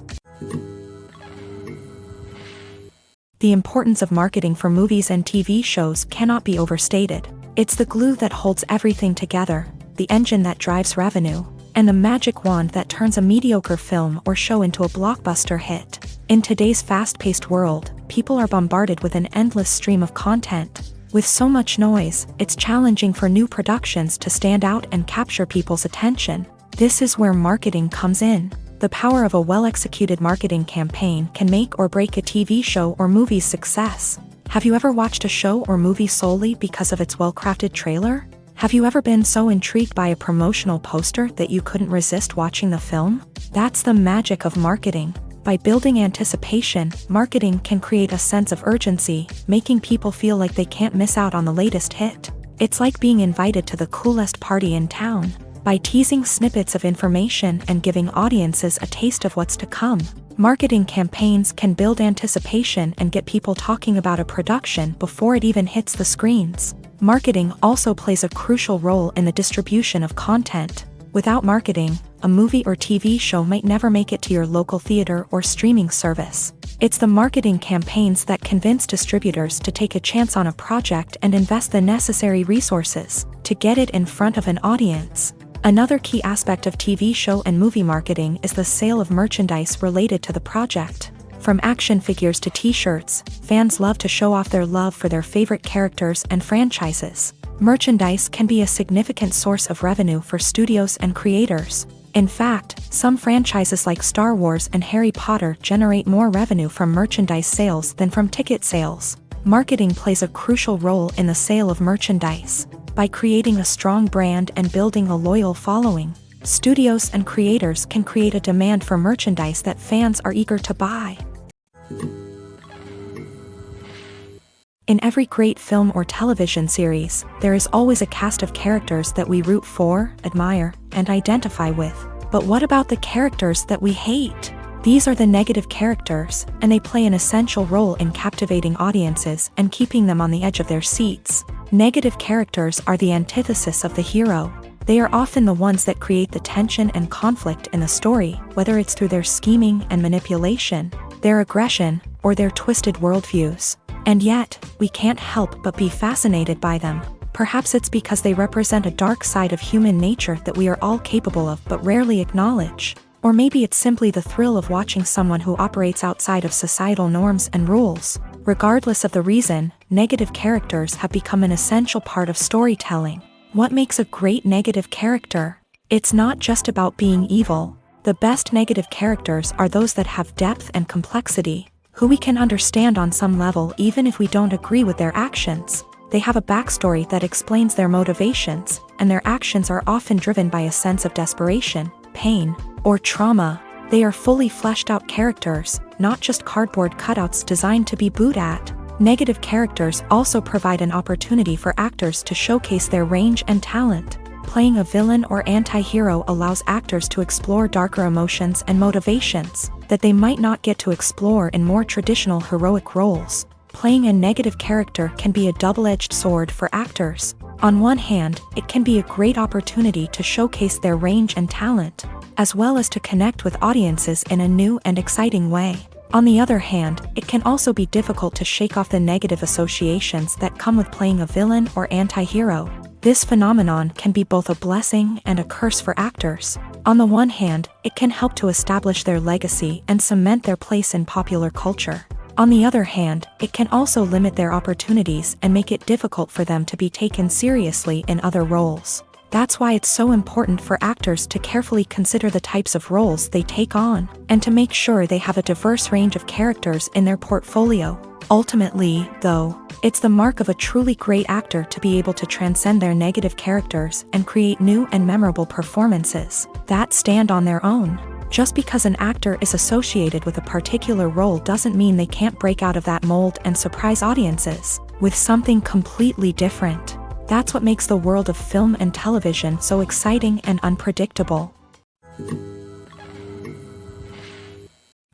The importance of marketing for movies and TV shows cannot be overstated. It's the glue that holds everything together, the engine that drives revenue, and the magic wand that turns a mediocre film or show into a blockbuster hit. In today's fast-paced world, people are bombarded with an endless stream of content. With so much noise, it's challenging for new productions to stand out and capture people's attention. This is where marketing comes in. The power of a well-executed marketing campaign can make or break a TV show or movie's success. Have you ever watched a show or movie solely because of its well-crafted trailer? Have you ever been so intrigued by a promotional poster that you couldn't resist watching the film? That's the magic of marketing. By building anticipation, marketing can create a sense of urgency, making people feel like they can't miss out on the latest hit. It's like being invited to the coolest party in town. By teasing snippets of information and giving audiences a taste of what's to come, marketing campaigns can build anticipation and get people talking about a production before it even hits the screens. Marketing also plays a crucial role in the distribution of content. Without marketing, a movie or TV show might never make it to your local theater or streaming service. It's the marketing campaigns that convince distributors to take a chance on a project and invest the necessary resources to get it in front of an audience. Another key aspect of TV show and movie marketing is the sale of merchandise related to the project. From action figures to t-shirts, fans love to show off their love for their favorite characters and franchises. Merchandise can be a significant source of revenue for studios and creators. In fact, some franchises like Star Wars and Harry Potter generate more revenue from merchandise sales than from ticket sales. Marketing plays a crucial role in the sale of merchandise. By creating a strong brand and building a loyal following, studios and creators can create a demand for merchandise that fans are eager to buy. In every great film or television series, there is always a cast of characters that we root for, admire, and identify with. But what about the characters that we hate? These are the negative characters, and they play an essential role in captivating audiences and keeping them on the edge of their seats. Negative characters are the antithesis of the hero. They are often the ones that create the tension and conflict in the story, whether it's through their scheming and manipulation, their aggression, or their twisted worldviews. And yet, we can't help but be fascinated by them. Perhaps it's because they represent a dark side of human nature that we are all capable of but rarely acknowledge. Or maybe it's simply the thrill of watching someone who operates outside of societal norms and rules. Regardless of the reason, negative characters have become an essential part of storytelling. What makes a great negative character? It's not just about being evil. The best negative characters are those that have depth and complexity, who we can understand on some level even if we don't agree with their actions. They have a backstory that explains their motivations, and their actions are often driven by a sense of desperation, pain, or trauma. They are fully fleshed out characters, not just cardboard cutouts designed to be booed at. Negative characters also provide an opportunity for actors to showcase their range and talent. Playing a villain or anti-hero allows actors to explore darker emotions and motivations that they might not get to explore in more traditional heroic roles. Playing a negative character can be a double-edged sword for actors. On one hand, it can be a great opportunity to showcase their range and talent, as well as to connect with audiences in a new and exciting way. On the other hand, it can also be difficult to shake off the negative associations that come with playing a villain or anti-hero. This phenomenon can be both a blessing and a curse for actors. On the one hand, it can help to establish their legacy and cement their place in popular culture. On the other hand, it can also limit their opportunities and make it difficult for them to be taken seriously in other roles. That's why it's so important for actors to carefully consider the types of roles they take on, and to make sure they have a diverse range of characters in their portfolio. Ultimately, though, it's the mark of a truly great actor to be able to transcend their negative characters and create new and memorable performances that stand on their own. Just because an actor is associated with a particular role doesn't mean they can't break out of that mold and surprise audiences with something completely different. That's what makes the world of film and television so exciting and unpredictable.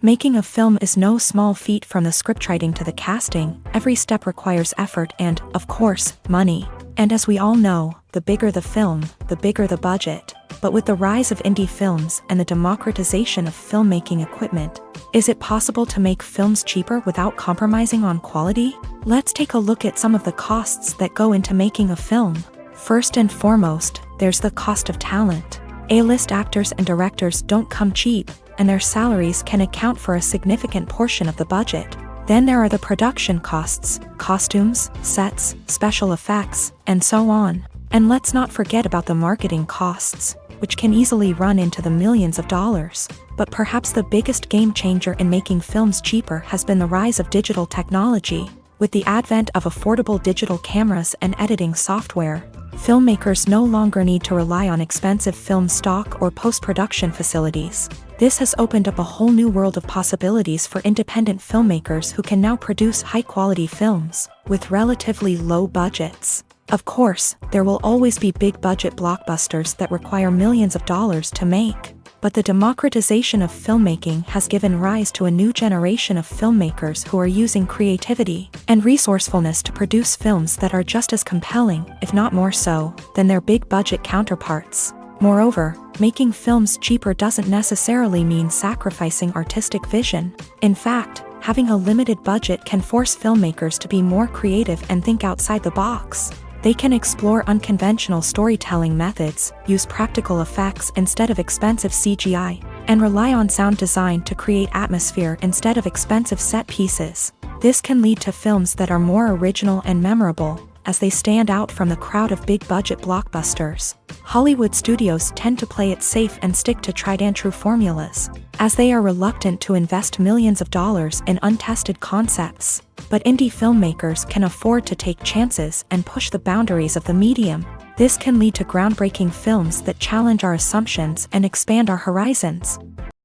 Making a film is no small feat, from the scriptwriting to the casting. Every step requires effort and, of course, money. And as we all know, the bigger the film, the bigger the budget. But with the rise of indie films and the democratization of filmmaking equipment, is it possible to make films cheaper without compromising on quality? Let's take a look at some of the costs that go into making a film. First and foremost, there's the cost of talent. A-list actors and directors don't come cheap, and their salaries can account for a significant portion of the budget. Then there are the production costs, costumes, sets, special effects, and so on. And let's not forget about the marketing costs, which can easily run into the millions of dollars. But perhaps the biggest game changer in making films cheaper has been the rise of digital technology. With the advent of affordable digital cameras and editing software, filmmakers no longer need to rely on expensive film stock or post-production facilities. This has opened up a whole new world of possibilities for independent filmmakers who can now produce high-quality films with relatively low budgets. Of course, there will always be big-budget blockbusters that require millions of dollars to make. But the democratization of filmmaking has given rise to a new generation of filmmakers who are using creativity and resourcefulness to produce films that are just as compelling, if not more so, than their big-budget counterparts. Moreover, making films cheaper doesn't necessarily mean sacrificing artistic vision. In fact, having a limited budget can force filmmakers to be more creative and think outside the box. They can explore unconventional storytelling methods, use practical effects instead of expensive CGI, and rely on sound design to create atmosphere instead of expensive set pieces. This can lead to films that are more original and memorable, as they stand out from the crowd of big-budget blockbusters. Hollywood studios tend to play it safe and stick to tried-and-true formulas, as they are reluctant to invest millions of dollars in untested concepts. But indie filmmakers can afford to take chances and push the boundaries of the medium. This can lead to groundbreaking films that challenge our assumptions and expand our horizons.